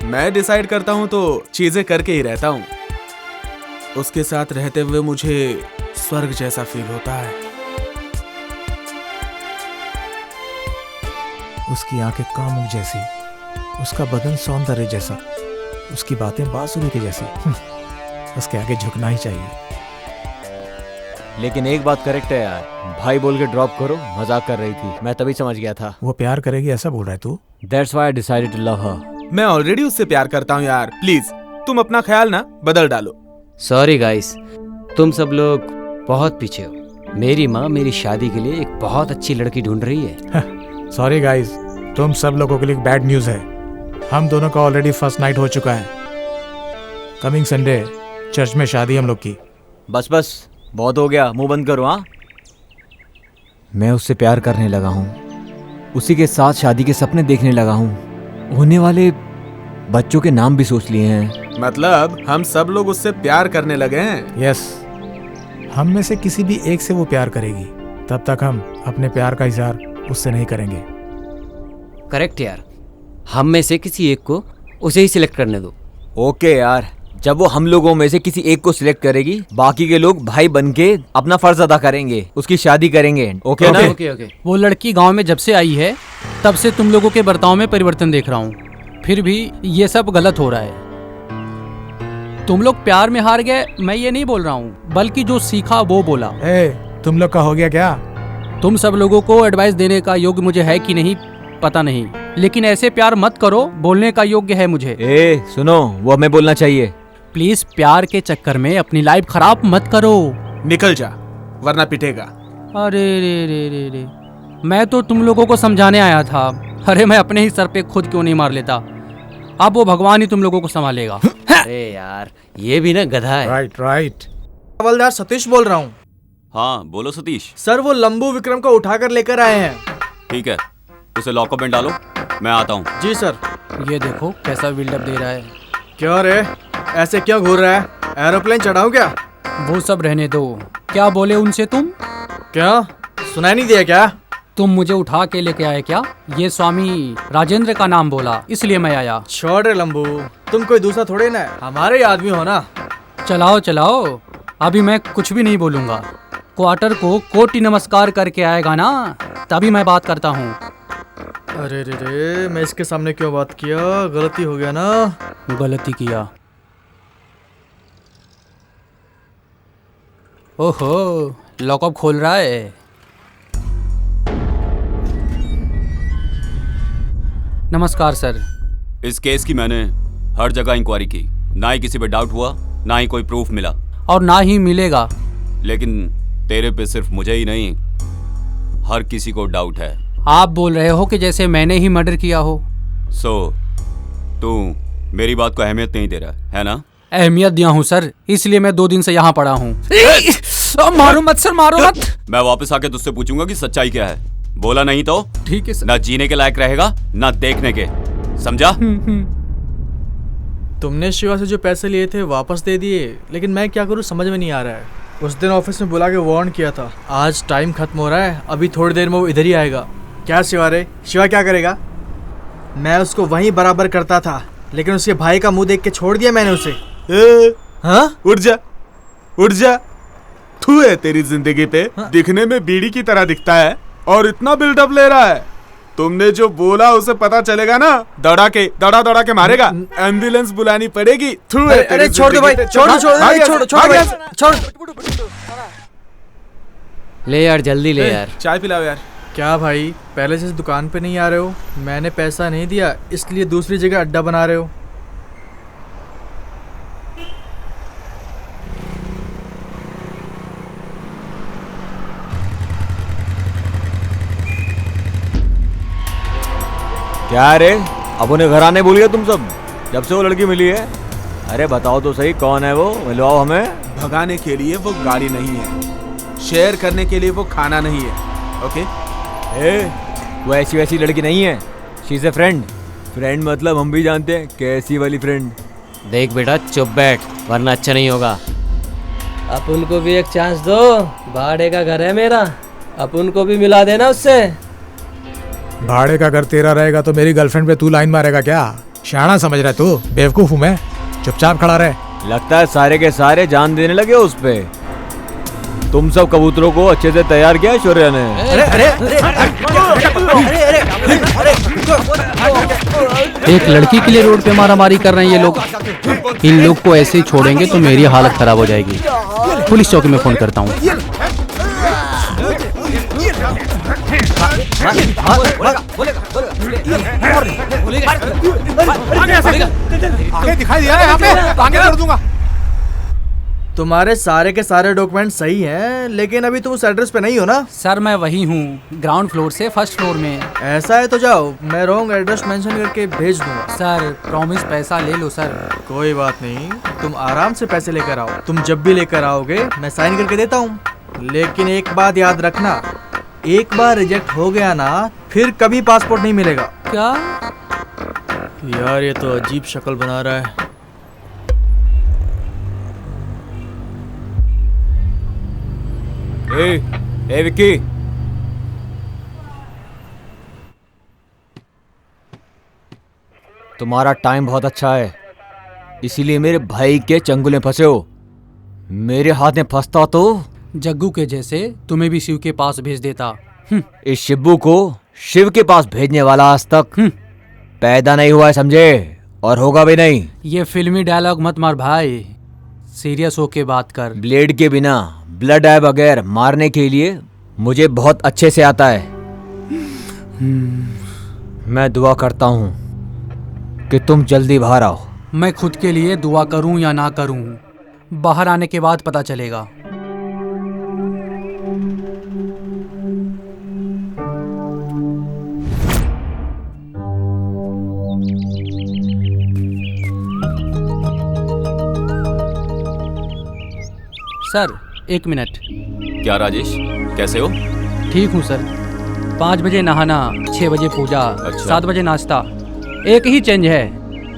मैं डिसाइड करता हूँ तो चीजें करके ही रहता हूँ। उसके साथ रहते हुए मुझे स्वर्ग जैसा फील होता है। उसकी आंखें कामुक जैसी, उसका बदन सौंदर्य जैसा, उसकी बातें बांसुरी के जैसी। उसके आगे झुकना ही चाहिए। लेकिन एक बात करेक्ट है यार, भाई बोल के ड्रॉप करो, मजाक कर रही थी, मैं तभी समझ गया था। वो प्यार करेगी ऐसा बोल रहा है तू? That's why I decided to love her. मैं ऑलरेडी उससे प्यार करता हूँ यार, प्लीज तुम अपना ख्याल ना बदल डालो। सॉरी गाइस, तुम सब लोग बहुत पीछे हो। मेरी माँ मेरी शादी के लिए एक बहुत अच्छी लड़की ढूंढ रही है। सॉरी गाइस, तुम सब लोगों के लिए बैड न्यूज है। हम दोनों का ऑलरेडी फर्स्ट नाइट हो चुका है। कमिंग संडे चर्च में शादी हम लोग की। बस बस बहुत हो गया, मुंह बंद करो। हाँ, मैं उससे प्यार करने लगा हूँ, उसी के साथ शादी के सपने देखने लगा हूँ। होने वाले बच्चों के नाम भी सोच लिए हैं। मतलब हम सब लोग उससे प्यार करने लगे हैं? यस, हम में से किसी भी एक से वो प्यार करेगी, तब तक हम अपने प्यार का इजहार उससे नहीं करेंगे। करेक्ट यार, हम में से किसी एक को उसे ही सिलेक्ट करने दो। ओके यार, जब वो हम लोगों में से किसी एक को सिलेक्ट करेगी, बाकी के लोग भाई बनके अपना फर्ज अदा करेंगे, उसकी शादी करेंगे। ओके ना? ओके। वो लड़की गांव में जब से आई है तब से तुम लोगों के बर्ताव में परिवर्तन देख रहा हूँ, फिर भी ये सब गलत हो रहा है। तुम लोग प्यार में हार गए, मैं ये नहीं बोल रहा हूँ, बल्कि जो सीखा वो बोला। तुम लोग का हो गया क्या? तुम सब लोगों को एडवाइस देने का योग्य मुझे है कि नहीं पता नहीं, लेकिन ऐसे प्यार मत करो, बोलने का योग्य है मुझे। सुनो, वो हमें बोलना चाहिए। प्लीज प्यार के चक्कर में अपनी लाइफ खराब मत करो। निकल जा वरना पिटेगा। अरे रे, मैं तो तुम लोगों को समझाने आया था। अरे मैं अपने ही सर पे खुद क्यों नहीं मार लेता। अब वो भगवान ही तुम लोगों को संभालेगा। अरे यार, ये भी ना गधा है। राइट। हवलदार सतीश बोल रहा हूँ। हाँ बोलो सतीश। सर वो लंबू विक्रम को उठाकर लेकर आए हैं। ठीक है, उसे लॉकअप में डालो, मैं आता हूँ। जी सर। ये देखो कैसा बिल्डअप दे रहा है। क्या रे, ऐसे क्या घूर रहा है? एरोप्लेन चढ़ाऊं क्या? वो सब रहने दो। क्या बोले उनसे तुम? क्या सुनाई नहीं दिया क्या? तुम मुझे उठा के लेके आए क्या? ये स्वामी राजेंद्र का नाम बोला, इसलिए मैं आया। छोड़ रे लंबू, तुम कोई दूसरा थोड़े ना, हमारे ही आदमी हो ना। चलाओ, अभी मैं कुछ भी नहीं बोलूंगा। क्वार्टर को कोटि नमस्कार करके आएगा ना, तभी मैं बात करता हूँ। अरे रे, मैं इसके सामने क्यों बात किया? गलती हो गया ना। गलती किया। ओहो, लॉकअप खोल रहा है। नमस्कार सर। इस केस की मैंने हर जगह इंक्वायरी की, ना ही किसी पे डाउट हुआ, ना ही कोई प्रूफ मिला, और ना ही मिलेगा। लेकिन तेरे पे सिर्फ मुझे ही नहीं, हर किसी को डाउट है। आप बोल रहे हो कि जैसे मैंने ही मर्डर किया हो। तू मेरी बात को अहमियत नहीं दे रहा है ना? अहमियत दिया हूँ सर, इसलिए मैं 2 दिन से यहाँ पड़ा हूँ। मारो मत सर, मारो मत। मैं वापस आके तुझसे पूछूंगा कि सच्चाई क्या है। बोला नहीं तो ठीक है सर। ना जीने के लायक रहेगा, ना देखने के, समझा? तुमने शिवा से जो पैसे लिए थे वापस दे दिए, लेकिन मैं क्या करूँ समझ में नहीं आ रहा है। उस दिन ऑफिस में बुला के वार्न किया था। आज टाइम खत्म हो रहा है, अभी थोड़ी देर में वो इधर ही आएगा। क्या शिवा रे, शिवा क्या करेगा? मैं उसको वहीं बराबर करता था, लेकिन उसके भाई का मुंह देख के छोड़ दिया मैंने उसे। हाँ? उठ जा। थू है तेरी जिंदगी पे। हाँ? दिखने में बीड़ी की तरह दिखता है और इतना बिल्डअप ले रहा है। तुमने जो बोला उसे पता चलेगा ना, दौड़ा के मारेगा। एम्बुलेंस बुलानी पड़ेगी। थू है। अरे छोड़ दो भाई, छोड़। ले यार, जल्दी ले यार। चाय पिलाओ यार। क्या भाई, पहले से दुकान पे नहीं आ रहे हो? मैंने पैसा नहीं दिया, इसलिए दूसरी जगह अड्डा बना रहे हो। क्या रे, अब उन्हें घर आने बोल गया तुम सब? जब से वो लड़की मिली है। अरे बताओ तो सही, कौन है वो? मिलवाओ हमें। भगाने के लिए वो गाड़ी नहीं है, शेयर करने के लिए वो खाना नहीं है। ओके वो ऐसी वैसी लड़की नहीं है, she is a friend. Friend मतलब हम भी जानते हैं कैसी वाली फ्रेंड। देख बेटा चुप बैठ, वरना अच्छा नहीं होगा। अपन को भी एक चांस दो, भाड़े का घर है मेरा, अपन को भी मिला देना उससे। भाड़े का घर तेरा रहेगा तो मेरी गर्लफ्रेंड पे तू लाइन मारेगा क्या? शाना समझ रहा है तू? बेवकूफ हूँ मैं, चुपचाप खड़ा रहे। लगता है सारे के सारे जान देने लगे उस पे। तुम सब कबूतरों को अच्छे से तैयार किया है शौर्य ने। एक लड़की के लिए रोड पे मारामारी कर रहे हैं ये लोग। इन लोग को ऐसे ही छोड़ेंगे तो मेरी हालत खराब हो जाएगी। पुलिस चौकी में फोन करता हूँ। दिखाई दिया है यहाँ पे, आगे कर दूंगा। तुम्हारे सारे के सारे डॉक्यूमेंट सही हैं, लेकिन अभी तुम उस एड्रेस पे नहीं हो ना? सर मैं वही हूँ, ग्राउंड फ्लोर से फर्स्ट फ्लोर में। ऐसा है तो जाओ, मैं रॉन्ग एड्रेस मेंशन करके भेज दूंगा। सर प्रॉमिस पैसा ले लो सर। कोई बात नहीं, तुम आराम से पैसे लेकर आओ। तुम जब भी लेकर आओगे मैं साइन करके देता हूँ। लेकिन एक बात याद रखना, एक बार रिजेक्ट हो गया ना फिर कभी पासपोर्ट नहीं मिलेगा। क्या? यार ये तो अजीब शक्ल बना रहा है। ए विक्की, तुम्हारा टाइम बहुत अच्छा है, इसीलिए मेरे भाई के चंगुल में फंसे हो। मेरे हाथ में फंसता तो जग्गू के जैसे तुम्हें भी शिव के पास भेज देता। इस शिब्बू को शिव के पास भेजने वाला आज तक पैदा नहीं हुआ है, समझे? और होगा भी नहीं। ये फिल्मी डायलॉग मत मार भाई, सीरियस होके बात कर। ब्लेड के बिना, ब्लड आए बगैर मारने के लिए मुझे बहुत अच्छे से आता है। मैं दुआ करता हूँ कि तुम जल्दी बाहर आओ। मैं खुद के लिए दुआ करूं या ना करूं, बाहर आने के बाद पता चलेगा। Sir 1 minute. क्या राजेश, कैसे हो? ठीक हूँ सर। 5 बजे नहाना, 6 बजे पूजा, अच्छा। 7 बजे नाश्ता। एक ही चेंज है,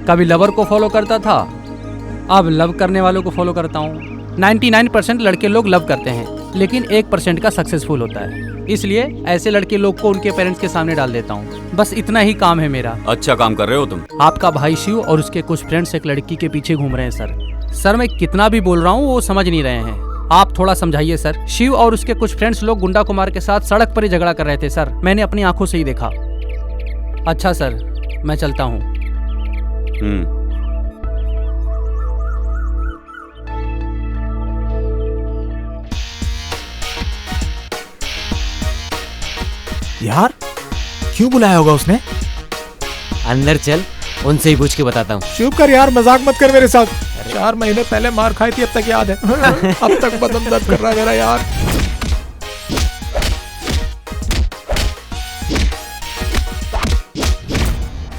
कभी लवर को फॉलो करता था, अब लव करने वालों को फॉलो करता हूँ। 99% लड़के लोग लव करते हैं, लेकिन 1% का सक्सेसफुल होता है। इसलिए ऐसे लड़के लोग को उनके पेरेंट्स के सामने डाल देता हूँ। बस इतना ही काम है मेरा। अच्छा काम कर रहे हो तुम। आपका भाई शिव और उसके कुछ फ्रेंड्स एक लड़की के पीछे घूम रहे हैं सर। सर मैं कितना भी बोल रहा हूँ वो समझ नहीं रहे हैं, आप थोड़ा समझाइए सर। शिव और उसके कुछ फ्रेंड्स लोग गुंडा कुमार के साथ सड़क पर ही झगड़ा कर रहे थे सर, मैंने अपनी आंखों से ही देखा। अच्छा सर, मैं चलता हूँ। यार क्यों बुलाया होगा उसने? अंदर चल, उनसे ही पूछ के बताता हूँ। चुप कर यार, मजाक मत कर मेरे साथ। 4 महीने पहले मार खाई थी, अब तक याद है। अब तक बदन दर्द कर रहा है मेरा यार।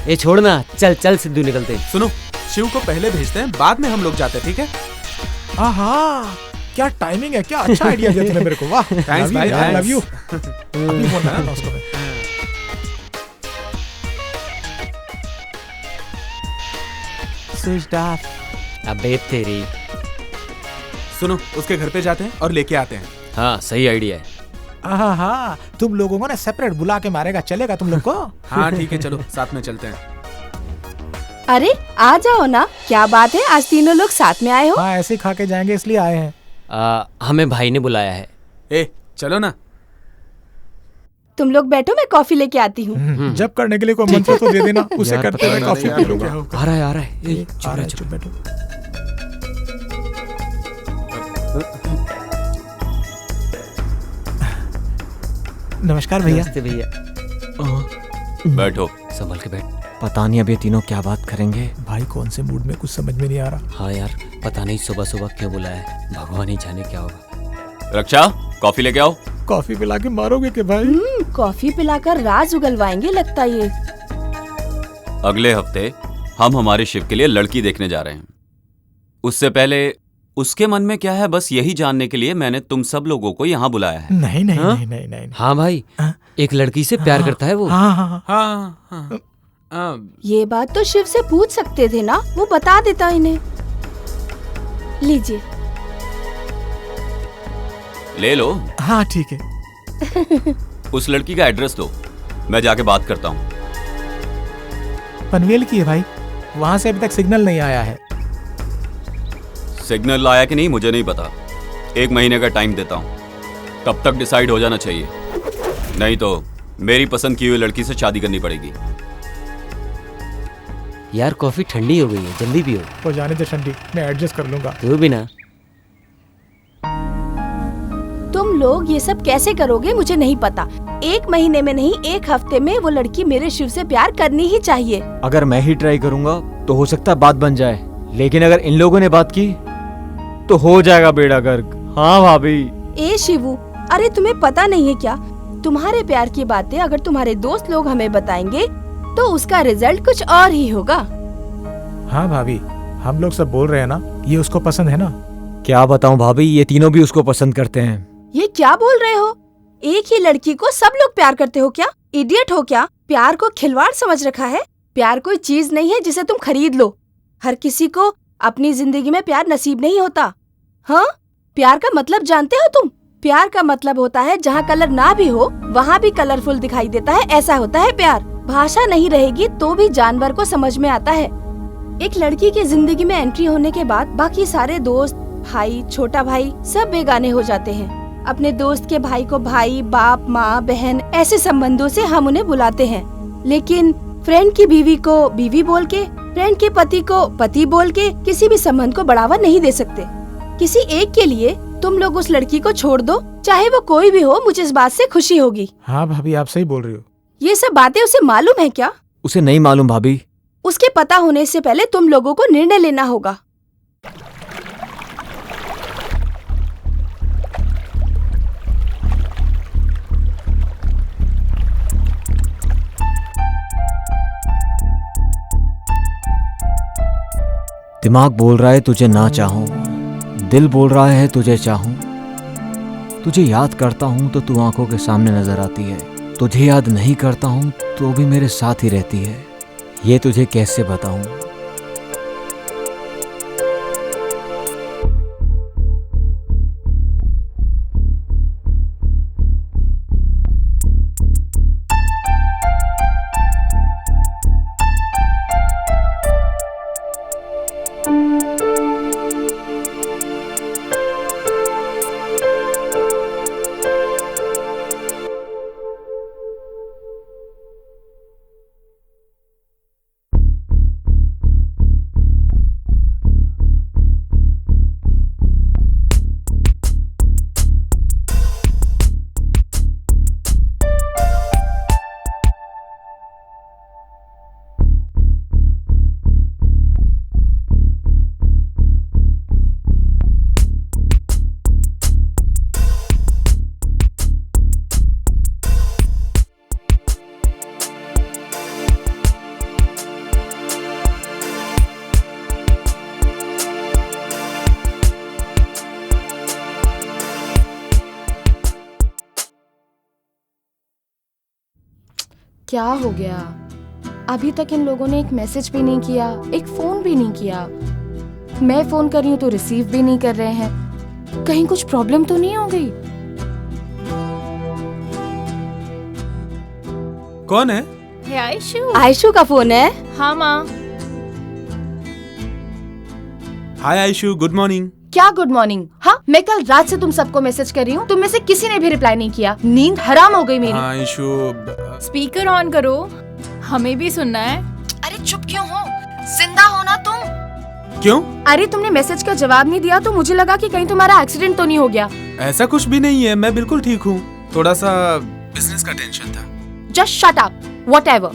ये छोड़ना, चल चल सिद्धू निकलते। सुनो, शिव को पहले भेजते हैं, बाद में हम लोग जाते हैं, ठीक है? हाँ, क्या टाइमिंग है, क्या अच्छा आइडिया दिया तूने मेरे को। वाह, थैंक्स भाई, लव यू। अभी फोन लगाना उसको मैं। Switch off. अबे तेरी। सुनो, उसके घर पे जाते हैं और लेके आते हैं। हाँ सही आइडिया है। हाँ, तुम लोगों को ना सेपरेट बुला के मारेगा, चलेगा तुम लोग को? हाँ ठीक है, चलो साथ में चलते हैं। अरे आ जाओ ना, क्या बात है, आज तीनों लोग साथ में आए हो? हाँ ऐसे ही खा के जाएंगे इसलिए आए हैं। हमें भाई ने बुलाया है। ए चलो ना। तुम लोग बैठो, मैं कॉफी लेके आती हूँ। जब करने के लिए कोई मंत्र तो दे देना, उसे करते हुए कॉफी पी लूंगा। आ रहा है। चुप बैठो। नमस्कार भैया। नमस्ते भैया। बैठो। संभल के बैठ। पता नहीं अब ये तीनों क्या बात करेंगे। भाई कौन से मूड में, कुछ समझ में नहीं आ रहा। हाँ यार, पता नहीं सुबह सुबह क्यों बुलाया है, भगवान ही जाने क्या होगा। रक्षा, कॉफी लेके आओ। कॉफी पिला के मारोगे के भाई? कॉफी पिलाकर राज उगलवाएंगे लगता ये। अगले हफ्ते हम हमारे शिव के लिए लड़की देखने जा रहे हैं। उससे पहले उसके मन में क्या है बस यही जानने के लिए मैंने तुम सब लोगों को यहाँ बुलाया है। नहीं नहीं हाँ? नहीं नहीं नहीं हाँ भाई, एक लड़की से प्यार करता है वो। हाँ हाँ हाँ हाँ हाँ ये बात तो शिव से पूछ सकते थे ना, वो बता देता इन्हें। लीजिए। ले लो। हाँ ठीक है। उस लड़की का एड्रेस दो, मैं जाके बात करता हूँ। पनवेल की है भाई, वहां से अभी तक सिग्नल नहीं आया है। सिग्नल आया कि नहीं मुझे नहीं पता, 1 महीने का टाइम देता हूँ, तब तक डिसाइड हो जाना चाहिए, नहीं तो मेरी पसंद की हुई लड़की से शादी करनी पड़ेगी। यार कॉफी ठंडी हो गई है, जल्दी पियो। वो जाने दे ठंडी, मैं एडजस्ट कर लूंगा। तू भी ना। तुम लोग ये सब कैसे करोगे मुझे नहीं पता। 1 महीने में नहीं, 1 हफ्ते में वो लड़की मेरे शिव से प्यार करनी ही चाहिए। अगर मैं ही ट्राई करूंगा तो हो सकता है बात बन जाए, लेकिन अगर इन लोगों ने बात की तो हो जाएगा बेड़ा गर्क। हाँ भाभी। ए शिवू, अरे तुम्हें पता नहीं है क्या, तुम्हारे प्यार की बातें अगर तुम्हारे दोस्त लोग हमें बताएंगे तो उसका रिजल्ट कुछ और ही होगा। हाँ भाभी, हम लोग सब बोल रहे हैं ना, ये उसको पसंद है ना। क्या बताऊं भाभी, ये तीनों भी उसको पसंद करते हैं। ये क्या बोल रहे हो? एक ही लड़की को सब लोग प्यार करते हो क्या? इडियट हो क्या? प्यार को खिलवाड़ समझ रखा है? प्यार कोई चीज नहीं है जिसे तुम खरीद लो। हर किसी को अपनी जिंदगी में प्यार नसीब नहीं होता। हाँ, प्यार का मतलब जानते हो तुम? प्यार का मतलब होता है जहाँ कलर ना भी हो वहाँ भी कलरफुल दिखाई देता है, ऐसा होता है प्यार। भाषा नहीं रहेगी तो भी जानवर को समझ में आता है। एक लड़की की जिंदगी में एंट्री होने के बाद बाकी सारे दोस्त, भाई, छोटा भाई सब बेगाने हो जाते हैं। अपने दोस्त के भाई को भाई, बाप, माँ, बहन ऐसे संबंधों से हम उन्हें बुलाते हैं, लेकिन फ्रेंड की बीवी को बीवी बोल के, फ्रेंड के पति को पति बोल के किसी भी संबंध को बढ़ावा नहीं दे सकते। किसी एक के लिए तुम लोग उस लड़की को छोड़ दो, चाहे वो कोई भी हो, मुझे इस बात से खुशी होगी। हाँ भाभी, आप सही बोल रही हो। ये सब बातें उसे मालूम है क्या? उसे नहीं मालूम भाभी। उसके पता होने से पहले तुम लोगों को निर्णय लेना होगा। दिमाग बोल रहा है तुझे ना चाहूं, दिल बोल रहा है तुझे चाहूं। तुझे याद करता हूं तो तू आंखों के सामने नजर आती है, तुझे याद नहीं करता हूं तो भी मेरे साथ ही रहती है। ये तुझे कैसे बताऊं। क्या हो गया? अभी तक इन लोगों ने एक मैसेज भी नहीं किया, एक फोन भी नहीं किया। मैं फोन कर रही हूँ तो रिसीव भी नहीं कर रहे हैं। कहीं कुछ प्रॉब्लम तो नहीं हो गई? कौन है? है आयशु। आयशु का फोन है? हाँ माँ। हाय आयशु, गुड मॉर्निंग। क्या गुड मॉर्निंग? हाँ, मैं कल रात से तुम सबको मैसेज कर रही हूँ, तुम में से किसी ने भी रिप्लाई नहीं किया। नींद हराम हो गई मेरी। हाँ आयशु, स्पीकर ऑन करो, हमें भी सुनना है। अरे चुप क्यों हो? जिंदा हो ना तुम? क्यों? अरे तुमने मैसेज का जवाब नहीं दिया तो मुझे लगा कि कहीं तुम्हारा एक्सीडेंट तो नहीं हो गया। ऐसा कुछ भी नहीं है, मैं बिल्कुल ठीक हूँ। थोड़ा सा बिजनेस का टेंशन था। Just shut up, whatever.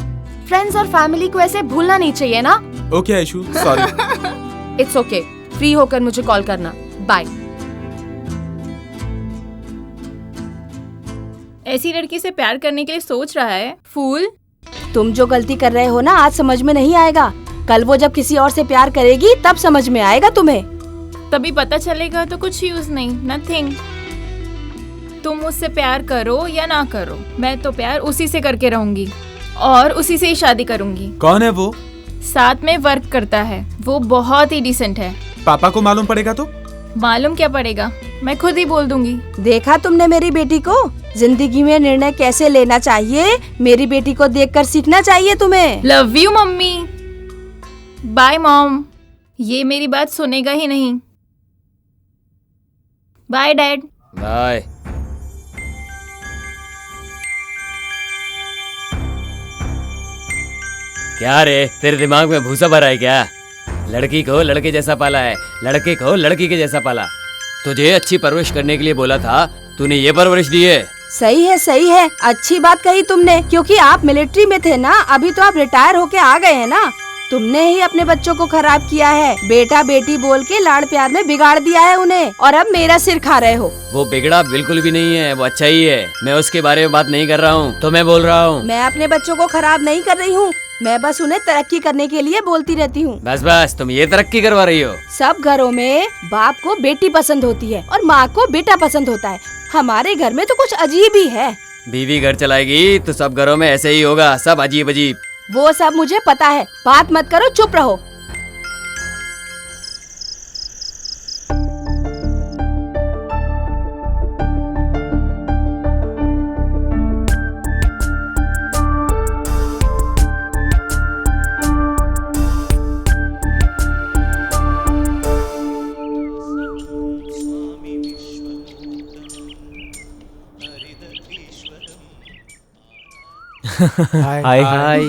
Friends और फैमिली को ऐसे भूलना नहीं चाहिए ना। Okay Aishu, sorry. It's okay, free होकर मुझे कॉल करना। बाय। ऐसी लड़की से प्यार करने के लिए सोच रहा है? फूल। तुम जो गलती कर रहे हो ना, आज समझ में नहीं आएगा। कल वो जब किसी और से प्यार करेगी तब समझ में आएगा तुम्हें। तभी पता चलेगा तो कुछ यूज नहीं, नथिंग। तुम मुझसे प्यार करो या ना करो, मैं तो प्यार उसी से करके रहूंगी और उसी से ही शादी करूंगी। कौन है वो? साथ में वर्क करता है, वो बहुत ही डिसेंट है। पापा को मालूम पड़ेगा तो? मालूम क्या पड़ेगा, मैं खुद ही बोल दूंगी। देखा तुमने मेरी बेटी को? जिंदगी में निर्णय कैसे लेना चाहिए मेरी बेटी को देखकर सीखना चाहिए तुम्हें। Love you mummy. Bye mom. ये मेरी बात सुनेगा ही नहीं। Bye dad. बाय। क्या रे, तेरे दिमाग में भूसा भरा है क्या? लड़की को लड़के जैसा पाला है, लड़के को लड़की के जैसा पाला। तुझे अच्छी परवरिश करने के लिए बोला था, तूने ये परवरिश दी है। सही है, सही है, अच्छी बात कही तुमने, क्योंकि आप मिलिट्री में थे ना, अभी तो आप रिटायर होके आ गए हैं ना। तुमने ही अपने बच्चों को खराब किया है, बेटा बेटी बोल के लाड़ प्यार में बिगाड़ दिया है उन्हें, और अब मेरा सिर खा रहे हो। वो बिगड़ा बिल्कुल भी नहीं है, वो अच्छा ही है। मैं उसके बारे में बात नहीं कर रहा हूँ, तो मैं बोल रहा हूँ। मैं अपने बच्चों को खराब नहीं कर रही हूँ, मैं बस उन्हें तरक्की करने के लिए बोलती रहती हूँ। बस बस, तुम ये तरक्की करवा रही हो। सब घरों में बाप को बेटी पसंद होती है और माँ को बेटा पसंद होता है, हमारे घर में तो कुछ अजीब ही है। बीवी घर चलाएगी तो सब घरों में ऐसे ही होगा, सब अजीब अजीब। वो सब मुझे पता है, बात मत करो, चुप रहो। हाय हाय।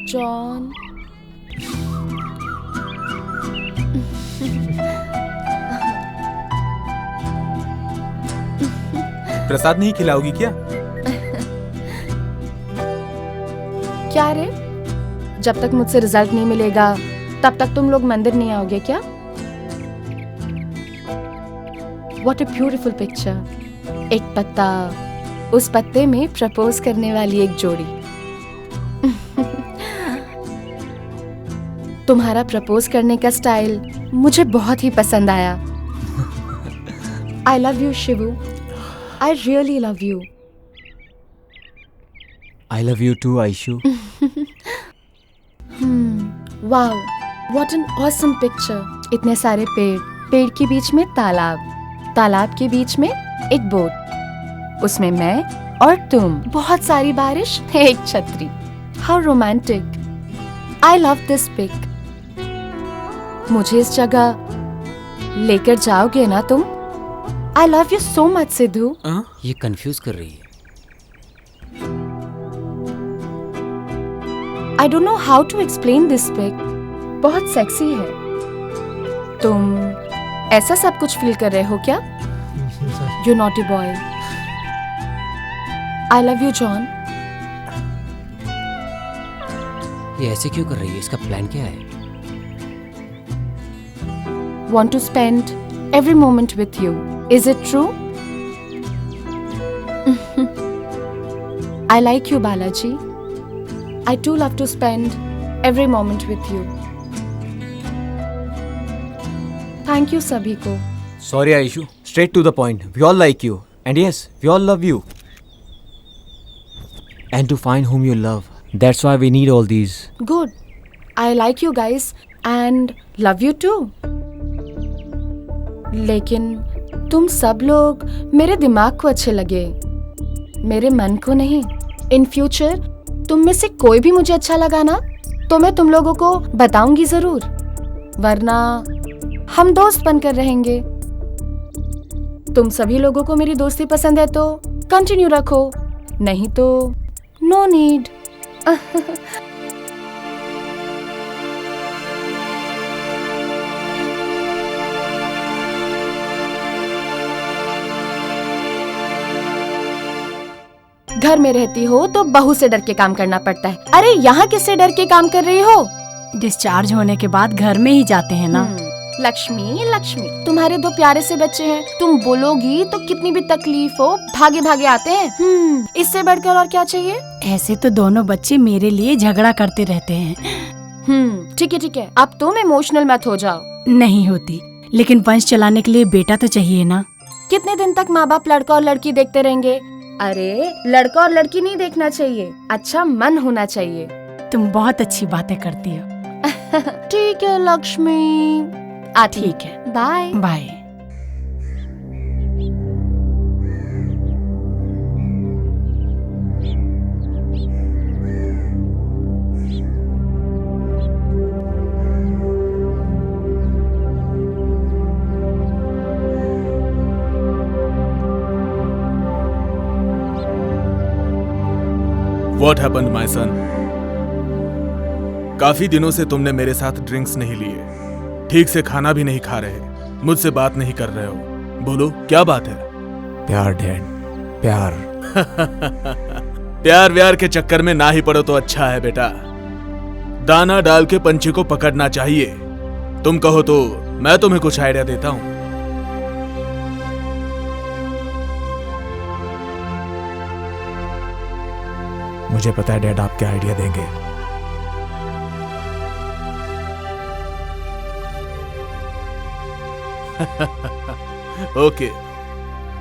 जॉन। प्रसाद नहीं खिलाओगी क्या? क्या रे, जब तक मुझसे रिजल्ट नहीं मिलेगा तब तक तुम लोग मंदिर नहीं आओगे क्या? What a beautiful picture. एक पत्ता, उस पत्ते में प्रपोज करने वाली एक जोड़ी। तुम्हारा प्रपोज करने का स्टाइल मुझे बहुत ही पसंद आया। I love you, Shibu. I really love you. I love you too, Aishu. Wow, what an awesome picture. इतने सारे पेड़, पेड़ के बीच में तालाब, तालाब के बीच में एक बोट, उसमें मैं और तुम, बहुत सारी बारिश, एक छतरी। How romantic. I love this pic. मुझे इस जगह लेकर जाओगे ना तुम? I love you so much, Sidhu. ये कंफ्यूज कर रही है। I don't know how to explain this pic. बहुत सेक्सी है। तुम ऐसा सब कुछ फील कर रहे हो क्या? You naughty boy. I love you, John. ये ऐसे क्यों कर रही है? इसका प्लान क्या है? Want to spend every moment with you. Is it true? I like you, Balaji. I too love to spend every moment with you. Thank you सभी को। Sorry Aishu, straight to the point. We all like you, and yes, we all love you. And to find whom you love, that's why we need all these. Good. I like you guys and love you too. लेकिन तुम सब लोग मेरे दिमाग को अच्छे लगे, मेरे मन को नहीं। In future तुम में से कोई भी मुझे अच्छा लगा ना, तो मैं तुम लोगों को बताऊंगी जरूर, वरना हम दोस्त बनकर रहेंगे। तुम सभी लोगों को मेरी दोस्ती पसंद है तो कंटिन्यू रखो, नहीं तो नो नीड। घर में रहती हो तो बहू से डर के काम करना पड़ता है। अरे यहाँ किससे डर के काम कर रही हो? डिस्चार्ज होने के बाद घर में ही जाते हैं ना। लक्ष्मी लक्ष्मी, तुम्हारे 2 प्यारे से बच्चे हैं, तुम बोलोगी तो कितनी भी तकलीफ हो भागे भागे आते हैं। इससे बढ़कर और क्या चाहिए? ऐसे तो दोनों बच्चे मेरे लिए झगड़ा करते रहते हैं। ठीक है, अब तुम इमोशनल मत हो जाओ। नहीं होती, लेकिन वंश चलाने के लिए बेटा तो चाहिए ना। कितने दिन तक माँ बाप लड़का और लड़की देखते रहेंगे? अरे लड़का और लड़की नहीं देखना चाहिए, अच्छा मन होना चाहिए। तुम बहुत अच्छी बातें करती हो। ठीक है लक्ष्मी, ठीक है, bye bye. What happened, my son? काफी दिनों से तुमने मेरे साथ ड्रिंक्स नहीं लिए, ठीक से खाना भी नहीं खा रहे, मुझसे बात नहीं कर रहे हो। बोलो क्या बात है? प्यार डैड, प्यार। प्यार व्यार के चक्कर में ना ही पड़ो तो अच्छा है बेटा। दाना डाल के पंछी को पकड़ना चाहिए। तुम कहो तो मैं तुम्हें कुछ आइडिया देता हूं। मुझे पता है डैड आप क्या आइडिया देंगे।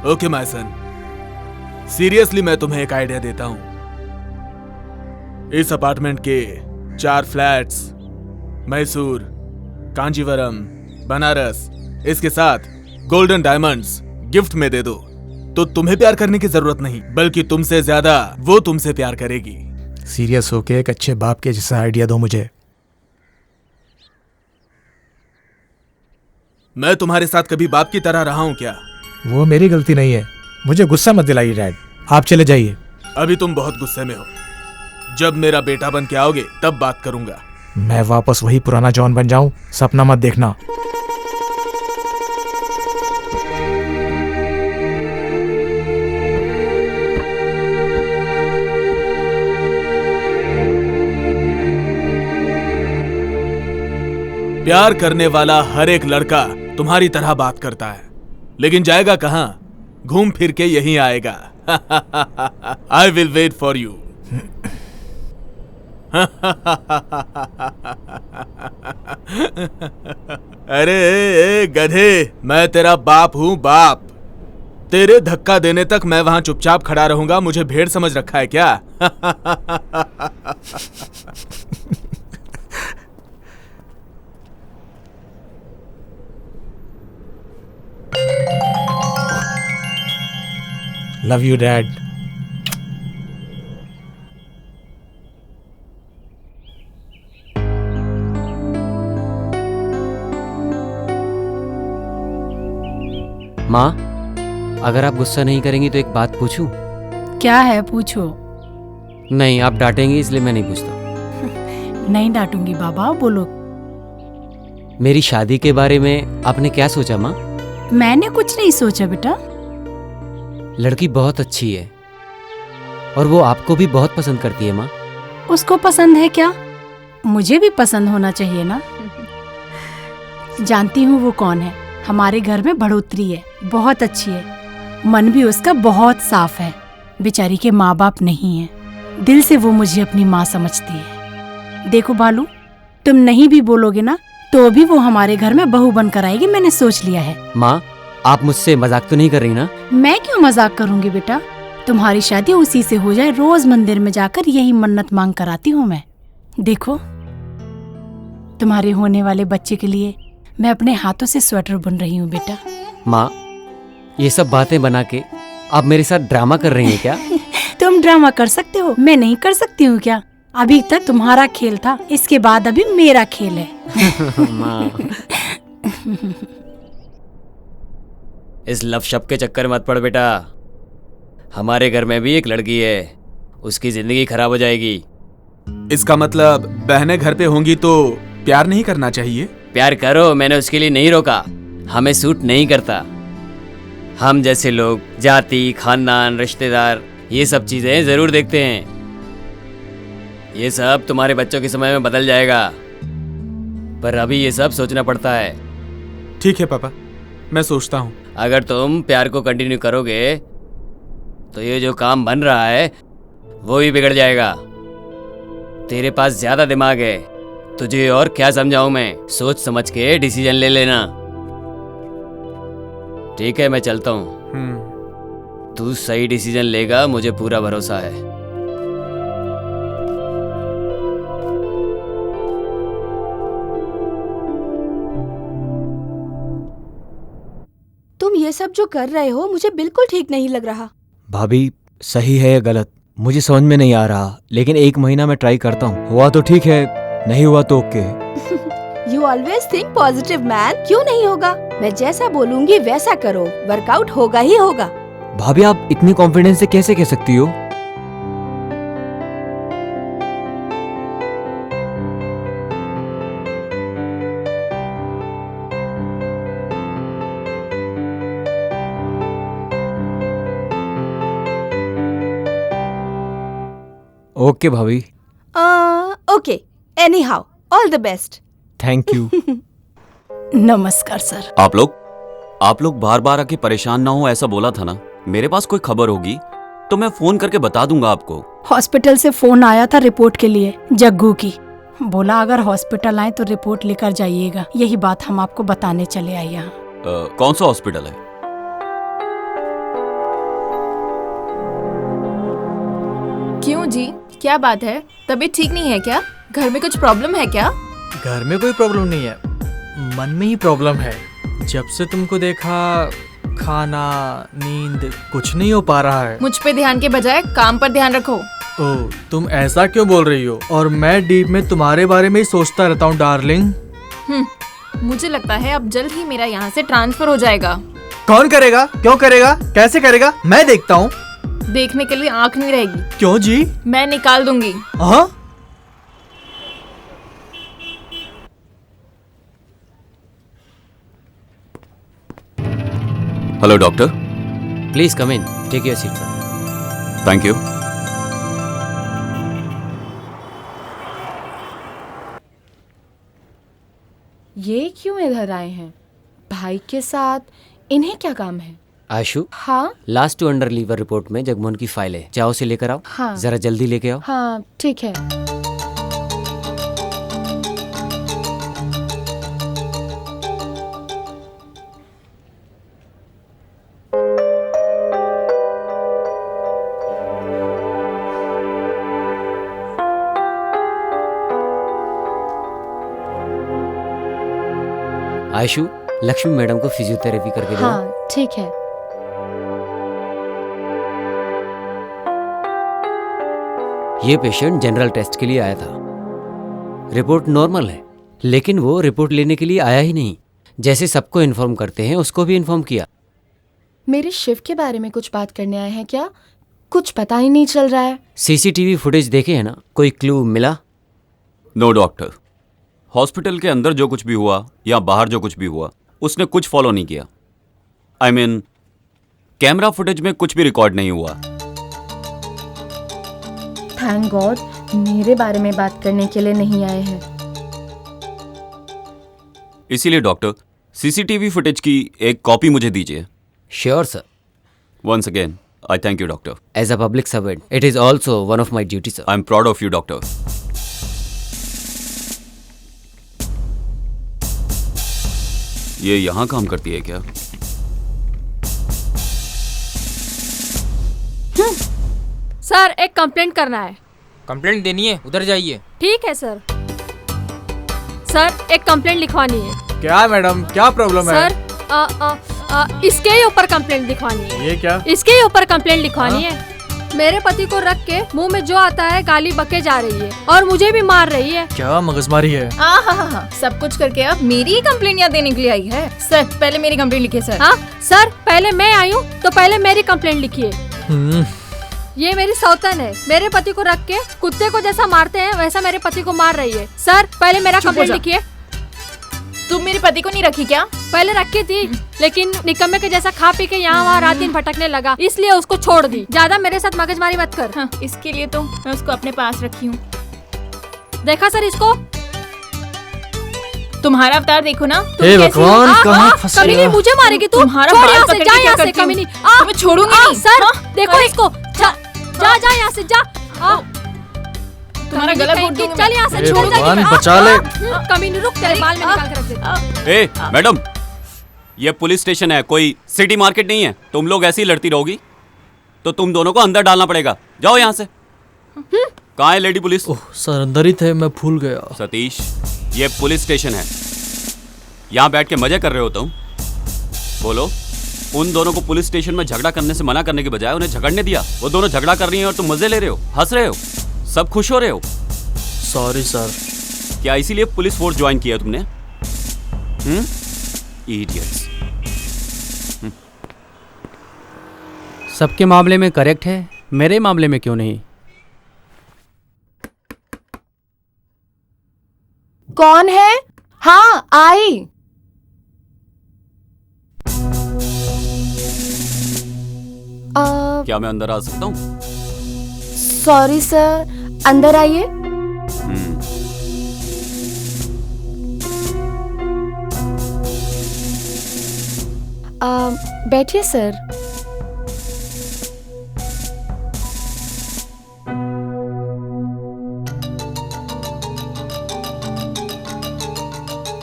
ओके माय सन, सीरियसली मैं तुम्हें एक आइडिया देता हूं। इस अपार्टमेंट के 4 फ्लैट्स मैसूर, कांजीवरम, बनारस, इसके साथ गोल्डन डायमंड्स गिफ्ट में दे दो, तो तुम्हें प्यार करने की जरूरत नहीं, बल्कि तुमसे ज्यादा वो तुमसे प्यार करेगी। सीरियस होके एक अच्छे बाप के जैसा आइडिया दो मुझे। मैं तुम्हारे साथ कभी बाप की तरह रहा हूं क्या? वो मेरी गलती नहीं है, मुझे गुस्सा मत दिलाइए डैड, आप चले जाइए। अभी तुम बहुत गुस्से में हो, जब मेरा बेटा बन के आओगे तब बात करूंगा। मैं वापस वही पुराना जॉन बन जाऊं, सपना मत देखना। प्यार करने वाला हर एक लड़का तुम्हारी तरह बात करता है, लेकिन जाएगा कहां? घूम फिर के यहीं आएगा। I will wait for you. अरे गधे, मैं तेरा बाप हूं, बाप। तेरे धक्का देने तक मैं वहां चुपचाप खड़ा रहूंगा, मुझे भेड़ समझ रखा है क्या? Love you dad. माँ, अगर आप गुस्सा नहीं करेंगी तो एक बात पूछूं? क्या है, पूछो। नहीं, आप डांटेंगी इसलिए मैं नहीं पूछता। नहीं डांटूंगी बाबा, बोलो। मेरी शादी के बारे में आपने क्या सोचा माँ? मैंने कुछ नहीं सोचा बेटा। लड़की बहुत अच्छी है और वो आपको भी बहुत पसंद करती है माँ। उसको पसंद है क्या? मुझे भी पसंद होना चाहिए ना। जानती हूँ वो कौन है। हमारे घर में बढ़ोतरी है, बहुत अच्छी है, मन भी उसका बहुत साफ है। बेचारी के माँ बाप नहीं है, दिल से वो मुझे अपनी माँ समझती है। देखो बालू, तुम नहीं भी बोलोगे ना तो भी वो हमारे घर में बहू बनकर आएगी, मैंने सोच लिया है। माँ, आप मुझसे मजाक तो नहीं कर रही ना? मैं क्यों मजाक करूंगी बेटा, तुम्हारी शादी उसी से हो जाए, रोज मंदिर में जाकर यही मन्नत मांग कर आती हूँ मैं। देखो, तुम्हारे होने वाले बच्चे के लिए मैं अपने हाथों से स्वेटर बुन रही हूँ बेटा। माँ, ये सब बातें बना के आप मेरे साथ ड्रामा कर रही हैं क्या? तुम ड्रामा कर सकते हो, मैं नहीं कर सकती हूँ क्या? अभी तक तुम्हारा खेल था, इसके बाद अभी मेरा खेल है। माँ, इस लफशप के चक्कर मत पड़ बेटा। हमारे घर में भी एक लड़की है, उसकी जिंदगी खराब हो जाएगी। इसका मतलब बहनें घर पे होंगी तो प्यार नहीं करना चाहिए? प्यार करो, मैंने उसके लिए नहीं रोका, हमें सूट नहीं करता। हम जैसे लोग जाति, खानदान, रिश्तेदार, ये सब चीजें जरूर देखते हैं। ये सब तुम्हारे बच्चों के समय में बदल जाएगा, पर अभी ये सब सोचना पड़ता है। ठीक है पापा, मैं सोचता हूँ। अगर तुम प्यार को कंटिन्यू करोगे तो ये जो काम बन रहा है वो भी बिगड़ जाएगा। तेरे पास ज्यादा दिमाग है, तुझे और क्या समझाऊं मैं। सोच समझ के डिसीजन ले लेना। ठीक है, मैं चलता हूँ। तू सही डिसीजन लेगा, मुझे पूरा भरोसा है। तुम ये सब जो कर रहे हो मुझे बिल्कुल ठीक नहीं लग रहा। भाभी सही है या गलत मुझे समझ में नहीं आ रहा, लेकिन 1 महीना मैं ट्राई करता हूँ। हुआ तो ठीक है, नहीं हुआ तो okay. You always think positive man. क्यों नहीं होगा? मैं जैसा बोलूंगी वैसा करो, वर्कआउट होगा ही होगा। भाभी आप इतनी कॉन्फिडेंस से कैसे कह सकती हो? ओके भाभी। Okay, any how, all the best. Thank you. नमस्कार सर। आप लोग बार बार आके परेशान ना हो ऐसा बोला था ना। मेरे पास कोई खबर होगी तो मैं फोन करके बता दूंगा आपको। हॉस्पिटल से फोन आया था रिपोर्ट के लिए, जग्गू की। बोला अगर हॉस्पिटल आए तो रिपोर्ट लेकर जाइएगा। यही बात हम आपको बताने चले आए यहाँ। कौन सा हॉस्पिटल है? क्यों जी, क्या बात है? तबीयत ठीक नहीं है क्या? घर में कुछ प्रॉब्लम है क्या? घर में कोई प्रॉब्लम नहीं है, मन में ही प्रॉब्लम है। जब से तुमको देखा खाना नींद कुछ नहीं हो पा रहा है। मुझ पे ध्यान के बजाय काम पर ध्यान रखो। ओह, तुम ऐसा क्यों बोल रही हो? और मैं डीप में तुम्हारे बारे में ही सोचता रहता हूँ डार्लिंग। मुझे लगता है अब जल्द ही मेरा यहाँ से ट्रांसफर हो जाएगा। कौन करेगा? क्यों करेगा? कैसे करेगा? मैं देखता हूँ। देखने के लिए आंख नहीं रहेगी। क्यों जी? मैं निकाल दूंगी। हाँ? Hello doctor. Please come in, take your seat sir. Thank you. ये क्यों इधर आए हैं? भाई के साथ इन्हें क्या काम है? आशु, हाँ last two under liver report में जगमोहन की फाइल है, जाओ उसे लेकर आओ। हाँ। जरा जल्दी लेके आओ। हाँ ठीक है। आशु, लक्ष्मी मैडम को फिजियोथेरेपी करके दो। हाँ ठीक है। ये पेशेंट जनरल टेस्ट के लिए आया था। रिपोर्ट नॉर्मल है, लेकिन वो रिपोर्ट लेने के लिए आया ही नहीं। जैसे सबको इन्फॉर्म करते हैं उसको भी इन्फॉर्म किया। मेरे शिफ्ट के बारे में कुछ बात करने आए हैं क्या? कुछ पता ही नहीं चल रहा है। सीसीटीवी फुटेज देखे है ना, कोई क्लू मिला? नो डॉक्टर, हॉस्पिटल के अंदर जो कुछ भी हुआ या बाहर जो कुछ भी हुआ उसने कुछ फॉलो नहीं किया। I mean, कैमरा फुटेज में कुछ भी रिकॉर्ड नहीं हुआ। थैंक गॉड, मेरे बारे में बात करने के लिए नहीं आए हैं। इसीलिए डॉक्टर, सीसीटीवी फुटेज की एक कॉपी मुझे दीजिए। Sure sir. Once again I thank you doctor. As a public servant it is also one of my duty sir. I am proud of you doctor. ये यहाँ काम करती है क्या? सर, एक कंप्लेंट करना है। कंप्लेंट देनी है? उधर जाइए। ठीक है सर। सर, एक कंप्लेंट लिखवानी है। क्या मैडम, क्या प्रॉब्लम है? सर, इसके ही ऊपर कंप्लेंट लिखवानी है। ये क्या? इसके ही ऊपर कंप्लेंट लिखवानी है। मेरे पति को रख के मुंह में जो आता है गाली बके जा रही है और मुझे भी मार रही है। क्या मगजमारी है? हाँ, सब कुछ करके अब मेरी ही कंप्लेंट यहाँ देने के लिए आई है। सर, पहले मेरी कंप्लेंट लिखिए सर। हाँ सर, पहले मैं आई हूँ तो पहले मेरी कंप्लेंट लिखिए। ये मेरी सौतन है, मेरे पति को रख के कुत्ते को जैसा मारते हैं वैसा मेरे पति को मार रही है। सर, पहले मेरा कंप्लेंट लिखिए। तुम मेरे पति को नहीं रखी क्या? पहले रखी थी, लेकिन निकम्मे के जैसा खा पी के यहाँ वहाँ रात दिन भटकने लगा, इसलिए उसको छोड़ दी। ज्यादा मेरे साथ मगजमारी मत कर। हाँ, इसके लिए तो मैं उसको अपने पास रखी हूँ। देखा सर इसको? तुम्हारा अवतार देखो ना। तुम हे कैसी- भगवान, आ, कहाँ आ, फंस कमीनी गया? मुझे मारेगी तू? तुम्हारा छोड़ बाल यहाँ से, पकड़ जा के क्या यहाँ से करती हूँ? कमीनी। तुम्हें छोड़ूंगी आ, नहीं। सर हाँ? देखो अरे, इसको। जा जा जा यहाँ से जा। तुम्हारा गला घोट दूंगी चल यहाँ से, हे छोड़ भगवान, जाएगी। बचा ले। कमीनी रुक, तेरे बाल में निकाल कर रख दे। ए मैडम, ये पुलिस स्टेशन है, कोई सिटी मार्केट नहीं है। तुम लोग ऐसी लड़ती रहोगी तो तुम दोनों को अंदर डालना पड़ेगा। जाओ यहाँ से। कहाँ है लेडी पुलिस? ओह सर, अंदर ही थे, मैं भूल गया। सतीश, ये पुलिस स्टेशन है, यहाँ बैठ के मजे कर रहे हो तुम? बोलो, उन दोनों को पुलिस स्टेशन में झगड़ा करने से मना करने के बजाय उन्हें झगड़ने दिया। वो दोनों झगड़ा कर रही हैं और तुम मजे ले रहे हो, हंस रहे हो, सब खुश हो रहे हो। Sorry sir. क्या इसीलिए पुलिस फोर्स ज्वाइन किया तुमने? इडियट्स। सबके मामले में करेक्ट है, मेरे मामले में क्यों नहीं? कौन है? हाँ आई। क्या मैं अंदर आ सकता हूँ? सॉरी सर, अंदर आइए। बैठिए सर।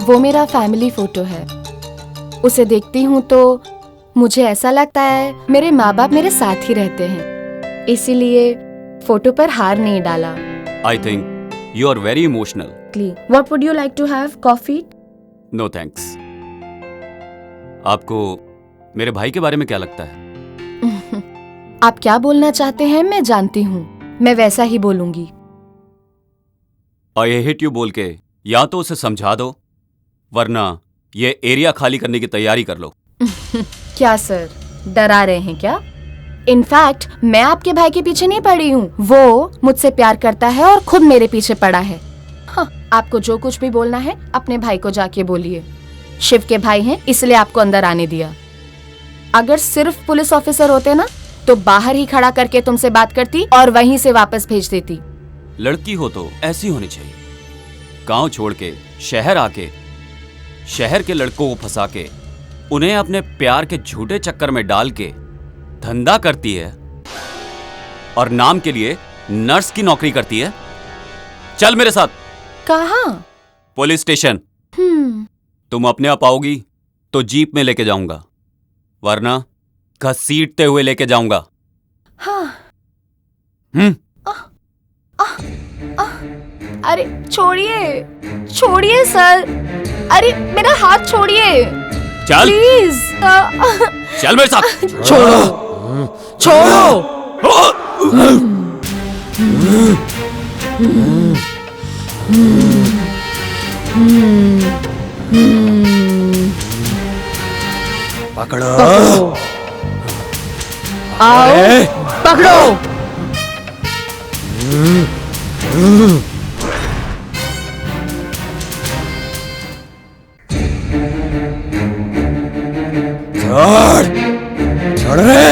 वो मेरा फैमिली फोटो है। उसे देखती हूँ तो मुझे ऐसा लगता है मेरे माँ बाप मेरे साथ ही रहते हैं, इसीलिए फोटो पर हार नहीं डाला। I think you are very emotional. What would you like to have? Coffee? No thanks. आपको मेरे भाई के बारे में क्या लगता है? आप क्या बोलना चाहते हैं मैं जानती हूँ, मैं वैसा ही बोलूंगी। आई हेट यू बोल के या तो उसे समझा दो, वरना ये एरिया खाली करने की तैयारी कर लो। क्या सर, डरा रहे हैं क्या? इनफैक्ट मैं आपके भाई के पीछे नहीं पड़ी हूँ, वो मुझसे प्यार करता है और खुद मेरे पीछे पड़ा है। हाँ, आपको जो कुछ भी बोलना है अपने भाई को जाके बोलिए। शिव के भाई हैं इसलिए आपको अंदर आने दिया। अगर सिर्फ पुलिस ऑफिसर होते ना तो बाहर ही खड़ा करके तुमसे बात करती और वहीं से वापस भेज देती। लड़की हो तो ऐसी होनी चाहिए, गांव छोड़ के शहर आके शहर के लड़कों को फंसा के उन्हें अपने प्यार के झूठे चक्कर में डाल के धंधा करती है और नाम के लिए नर्स की नौकरी करती है। चल मेरे साथ। कहाँ? Police station. तुम अपने आप आओगी तो जीप में लेके जाऊंगा, वरना घसीटते हुए लेके जाऊंगा। हाँ। अरे छोड़िए, छोड़िए सर, अरे मेरा हाथ छोड़िए चल प्लीज। चल मेरे साथ। छोड़ो, छोड़ो। पकड़ो। आओ, पकड़ो। छोड़, छोड़ रे।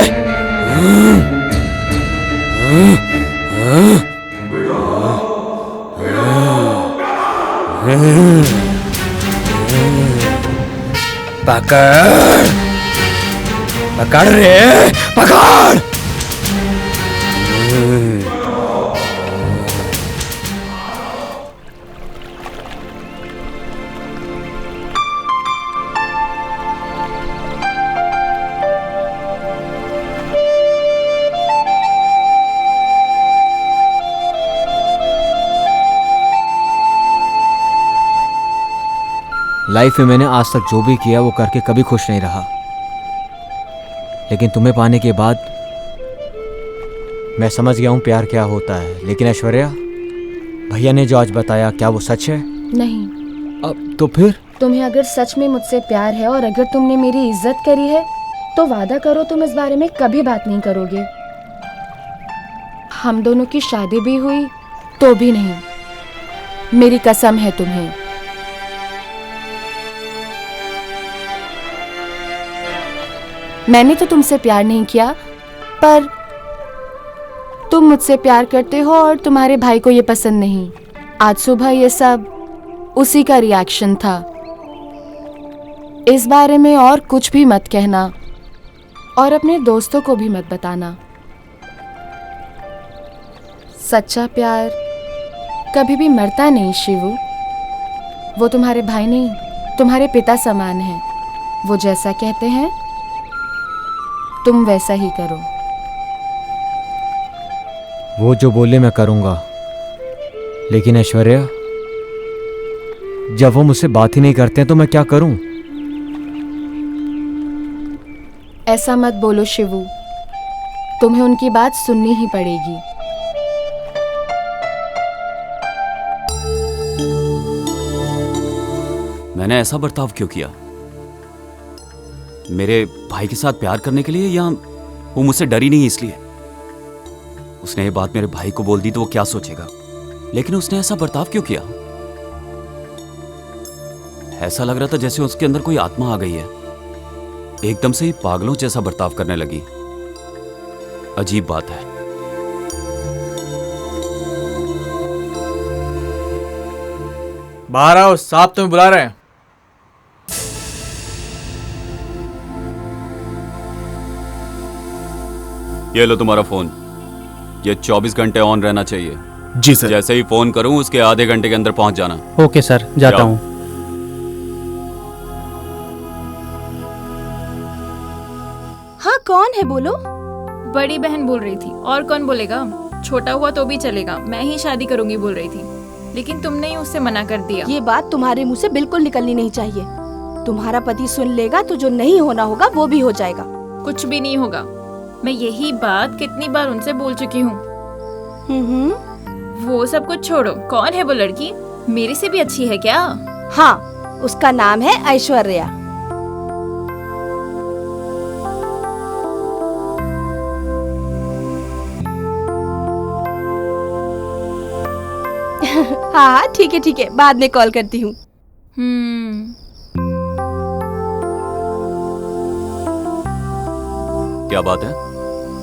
पकड़, पकड़ रे, पकड़। लाइफ में मैंने आज तक जो भी किया वो करके कभी खुश नहीं रहा, लेकिन तुम्हें पाने के बाद मैं समझ गया हूँ प्यार क्या होता है। लेकिन ऐश्वर्या, भैया ने जो आज बताया क्या वो सच है? नहीं। अब तो फिर? तुम्हें अगर सच में मुझसे प्यार है और अगर तुमने मेरी इज्जत करी है तो वादा करो तुम इस बारे में कभी बात नहीं करोगे। हम दोनों की शादी भी हुई तो भी नहीं, मेरी कसम है तुम्हें। मैंने तो तुमसे प्यार नहीं किया, पर तुम मुझसे प्यार करते हो और तुम्हारे भाई को ये पसंद नहीं। आज सुबह ये सब उसी का रिएक्शन था। इस बारे में और कुछ भी मत कहना और अपने दोस्तों को भी मत बताना। सच्चा प्यार कभी भी मरता नहीं शिवू। वो तुम्हारे भाई नहीं, तुम्हारे पिता समान है। वो जैसा कहते हैं तुम वैसा ही करो। वो जो बोले मैं करूँगा, लेकिन ऐश्वर्या, जब वो मुझसे बात ही नहीं करते हैं तो मैं क्या करूं? ऐसा मत बोलो शिवू, तुम्हें उनकी बात सुननी ही पड़ेगी। मैंने ऐसा बर्ताव क्यों किया? मेरे भाई के साथ प्यार करने के लिए, या वो मुझसे डरी नहीं इसलिए? उसने ये बात मेरे भाई को बोल दी तो वो क्या सोचेगा, लेकिन उसने ऐसा बर्ताव क्यों किया? ऐसा लग रहा था जैसे उसके अंदर कोई आत्मा आ गई है। एकदम से ही पागलों जैसा बर्ताव करने लगी। अजीब बात है। बाहर आओ, साहब तुम्हें बुला रहे हैं। ये लो तुम्हारा फोन। ये 24 घंटे ऑन रहना चाहिए। जी सर। जैसे ही फोन करूं उसके आधे घंटे के अंदर पहुंच जाना। ओके सर, जाता हूँ। हाँ, कौन है बोलो? बड़ी बहन बोल रही थी, और कौन बोलेगा? छोटा हुआ तो भी चलेगा, मैं ही शादी करूंगी बोल रही थी, लेकिन तुमने ही उससे मना कर दिया। ये बात तुम्हारे मुंह से बिल्कुल निकलनी नहीं चाहिए। तुम्हारा पति सुन लेगा तो जो नहीं होना होगा वो भी हो जाएगा। कुछ भी नहीं होगा। मैं यही बात कितनी बार उनसे बोल चुकी हूँ। वो सब कुछ छोड़ो, कौन है वो लड़की? मेरे से भी अच्छी है क्या? हाँ, उसका नाम है ऐश्वर्या। हाँ ठीक है, बाद में कॉल करती हूँ। क्या बात है?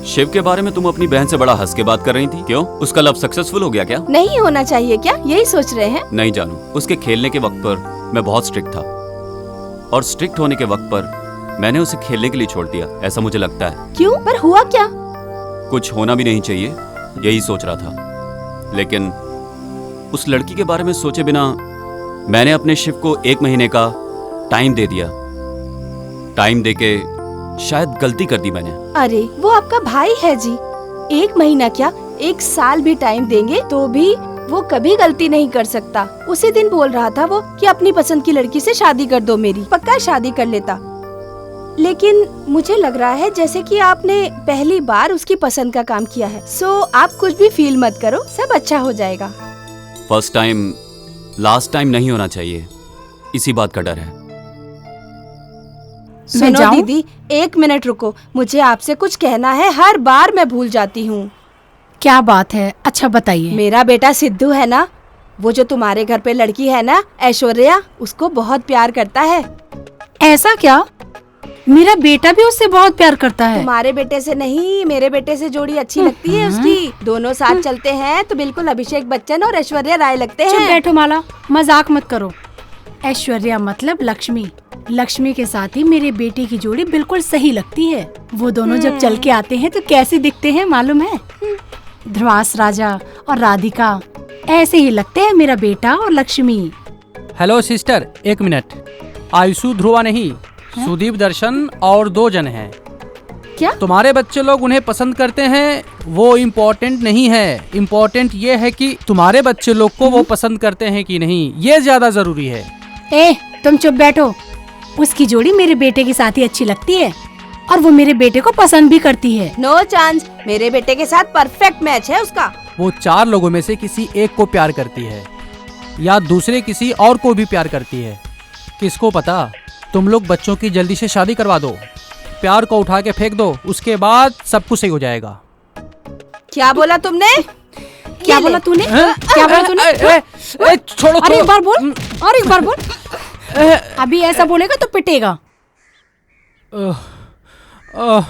शिव के बारे में तुम अपनी बहन से बड़ा हंस के बात कर रही थी। क्यों? उसका लव सक्सेसफुल हो गया क्या? नहीं होना चाहिए क्या, यही सोच रहे हैं? नहीं जानू, उसके खेलने के वक्त पर मैं बहुत स्ट्रिक्ट था, और स्ट्रिक्ट होने के वक्त पर मैंने उसे खेलने के लिए छोड़ दिया, ऐसा मुझे लगता है। क्यों? पर हुआ क्या? कुछ होना भी नहीं चाहिए, यही सोच रहा था। लेकिन उस लड़की के बारे में सोचे बिना मैंने अपने शिव को 1 महीने का टाइम दे दिया। टाइम देके शायद गलती कर दी मैंने। अरे वो आपका भाई है जी, 1 महीना क्या 1 साल भी टाइम देंगे तो भी वो कभी गलती नहीं कर सकता। उसी दिन बोल रहा था वो कि अपनी पसंद की लड़की से शादी कर दो मेरी, पक्का शादी कर लेता। लेकिन मुझे लग रहा है जैसे कि आपने पहली बार उसकी पसंद का काम किया है। सो आप कुछ भी फील मत करो, सब अच्छा हो जाएगा। फर्स्ट टाइम लास्ट टाइम नहीं होना चाहिए, इसी बात का डर है। सुनो दीदी, 1 मिनट रुको, मुझे आपसे कुछ कहना है, हर बार मैं भूल जाती हूँ। क्या बात है? अच्छा बताइए। मेरा बेटा सिद्धू है ना, वो जो तुम्हारे घर पे लड़की है ना ऐश्वर्या, उसको बहुत प्यार करता है। ऐसा क्या? मेरा बेटा भी उससे बहुत प्यार करता है। तुम्हारे बेटे से नहीं, मेरे बेटे से जोड़ी अच्छी लगती है उसकी। दोनों साथ चलते हैं तो बिल्कुल अभिषेक बच्चन और ऐश्वर्या राय लगते हैं। चुप बैठो माला, मजाक मत करो। ऐश्वर्या मतलब लक्ष्मी। लक्ष्मी के साथ ही मेरे बेटे की जोड़ी बिल्कुल सही लगती है। वो दोनों जब चल के आते हैं तो कैसे दिखते हैं मालूम है? ध्रुवास राजा और राधिका, ऐसे ही लगते हैं मेरा बेटा और Lakshmi. Hello sister, 1 minute. Ayushu Dhruva नहीं, सुदीप दर्शन और 2 जन हैं। क्या? तुम्हारे बच्चे लोग उन्हें पसंद करते हैं वो इम्पोर्टेंट नहीं है। इम्पोर्टेंट ये है कि तुम्हारे बच्चे लोग को वो पसंद करते हैं कि नहीं, ये ज्यादा जरूरी है। तुम चुप बैठो। उसकी जोड़ी मेरे बेटे के साथ ही अच्छी लगती है और वो मेरे बेटे को पसंद भी करती है। नो चांस, मेरे बेटे के साथ परफेक्ट मैच है उसका। वो 4 लोगों में से किसी एक को प्यार करती है या दूसरे किसी और को भी प्यार करती है, किसको पता। तुम लोग बच्चों की जल्दी से शादी करवा दो, प्यार को उठा के फेंक दो, उसके बाद सब कुछ सही हो जाएगा। क्या बोला तुमने? क्या बोला तूने? क्या बोला तूने? छोड़ो। अरे एक बार बोल, और एक बार बोल। अभी ऐसा बोलेगा तो पिटेगा।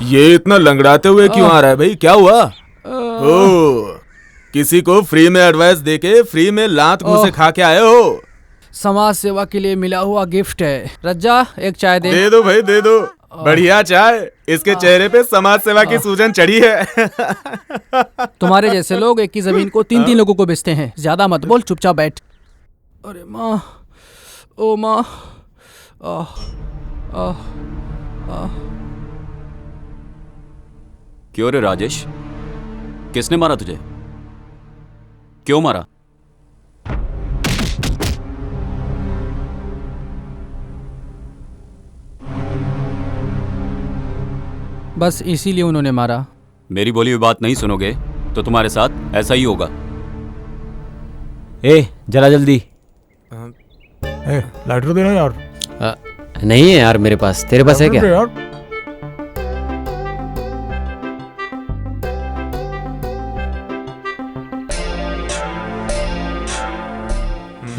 ये इतना लंगड़ाते हुए क्यों आ रहा है भाई? क्या हुआ? ओ, किसी को फ्री में एडवाइस देके फ्री में लात मुंह से खा के आए हो? समाज सेवा के लिए मिला हुआ गिफ्ट है। रज्जा एक चाय दे। दो भाई दे दो, बढ़िया चाय। इसके चेहरे पे समाज सेवा की सूजन चढ़ी है। तुम्हारे जैसे लोग एक ही जमीन को 3-3 लोगों को बेचते हैं। ज्यादा मत बोल, चुपचाप बैठ। अरे माँ, ओ माँ, क्यों रे राजेश, किसने मारा तुझे? क्यों मारा? बस इसीलिए उन्होंने मारा। मेरी बोली हुई बात नहीं सुनोगे तो तुम्हारे साथ ऐसा ही होगा। ए जरा जल्दी। लाइटर देना यार। नहीं है यार मेरे पास, तेरे पास है क्या?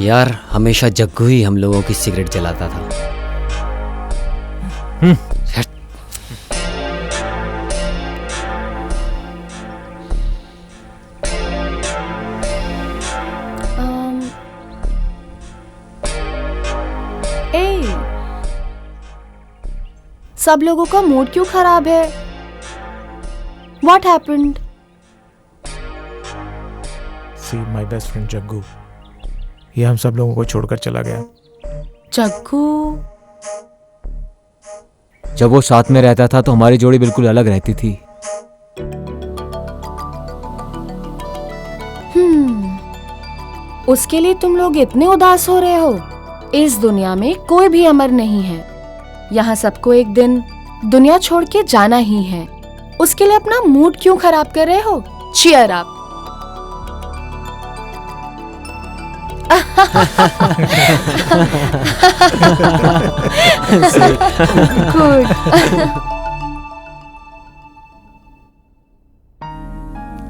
यार हमेशा जग्गू ही हम लोगों की सिगरेट जलाता था। सब लोगों का मूड क्यों खराब है? What happened? See my best friend Jaggu, ये हम सब लोगों को छोड़कर चला गया। जग्गू? जब वो साथ में रहता था तो हमारी जोड़ी बिल्कुल अलग रहती थी। उसके लिए तुम लोग इतने उदास हो रहे हो? इस दुनिया में कोई भी अमर नहीं है। यहाँ सबको एक दिन दुनिया छोड़ के जाना ही है। उसके लिए अपना मूड क्यों खराब कर रहे हो? Cheer up. गुड।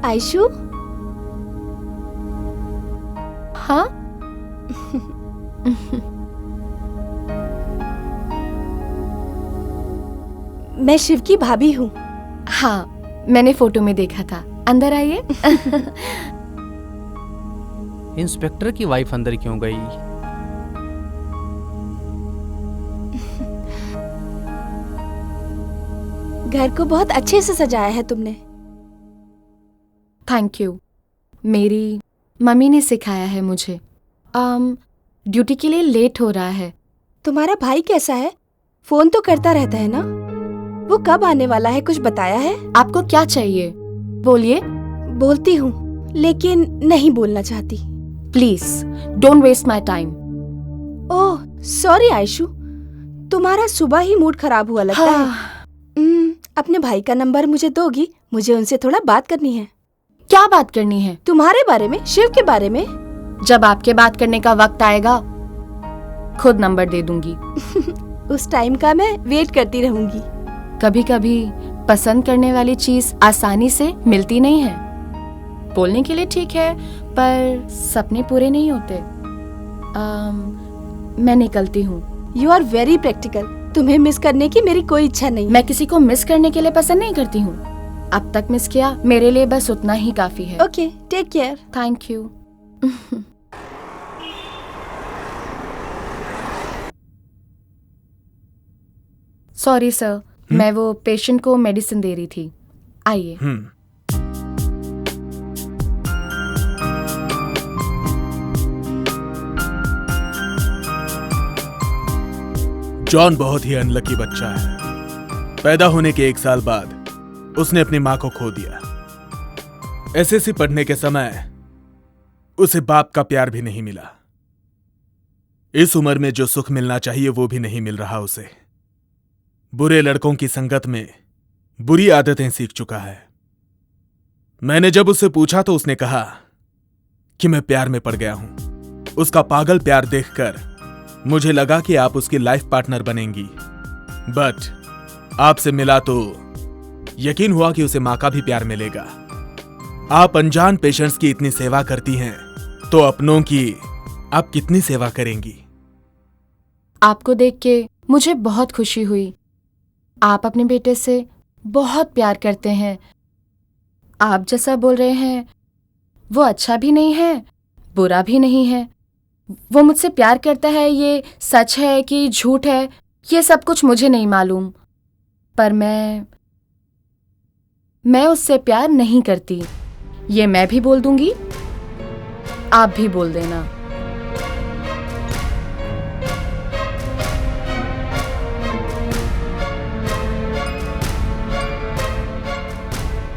आयशु, हाँ? मैं शिव की भाभी हूँ। हाँ, मैंने फोटो में देखा था। अंदर आइए। इंस्पेक्टर की वाइफ अंदर क्यों गई? घर को बहुत अच्छे से सजाया है तुमने। Thank you. मेरी मम्मी ने सिखाया है मुझे। ड्यूटी के लिए लेट हो रहा है। तुम्हारा भाई कैसा है? फोन तो करता रहता है ना? वो कब आने वाला है, कुछ बताया है? आपको क्या चाहिए? बोलिए। बोलती हूँ लेकिन नहीं बोलना चाहती। Please don't waste my time. Oh sorry Ayshu, तुम्हारा सुबह ही मूड खराब हुआ लगता है। अपने भाई का नंबर मुझे दोगी? मुझे उनसे थोड़ा बात करनी है। क्या बात करनी है? तुम्हारे बारे में, शिव के बारे में। जब आपके बात करने का वक्त आएगा खुद नंबर दे दूंगी। उस टाइम का मैं वेट करती रहूंगी। कभी कभी पसंद करने वाली चीज आसानी से मिलती नहीं है। बोलने के लिए ठीक है पर सपने पूरे नहीं होते। मैं निकलती हूँ। You are very practical. तुम्हें मिस करने की मेरी कोई इच्छा नहीं। मैं किसी को मिस करने के लिए पसंद नहीं करती हूँ। अब तक मिस किया, मेरे लिए बस उतना ही काफी है। Okay, take care. Thank you. Sorry sir, मैं वो पेशेंट को मेडिसिन दे रही थी। आइए। जॉन बहुत ही अनलकी बच्चा है। पैदा होने के 1 साल बाद उसने अपनी मां को खो दिया। एसएससी पढ़ने के समय उसे बाप का प्यार भी नहीं मिला। इस उम्र में जो सुख मिलना चाहिए वो भी नहीं मिल रहा उसे। बुरे लड़कों की संगत में बुरी आदतें सीख चुका है। मैंने जब उससे पूछा तो उसने कहा कि मैं प्यार में पड़ गया हूं। उसका पागल प्यार देखकर मुझे लगा कि आप उसकी लाइफ पार्टनर बनेंगी, बट आपसे मिला तो यकीन हुआ कि उसे मां का भी प्यार मिलेगा। आप अनजान पेशेंट्स की इतनी सेवा करती हैं तो अपनों की आप कितनी सेवा करेंगी? आपको देख के मुझे बहुत खुशी हुई। आप अपने बेटे से बहुत प्यार करते हैं। आप जैसा बोल रहे हैं वो अच्छा भी नहीं है, बुरा भी नहीं है, वो मुझसे प्यार करता है, ये सच है कि झूठ है, ये सब कुछ मुझे नहीं मालूम, पर मैं उससे प्यार नहीं करती। ये मैं भी बोल दूंगी, आप भी बोल देना।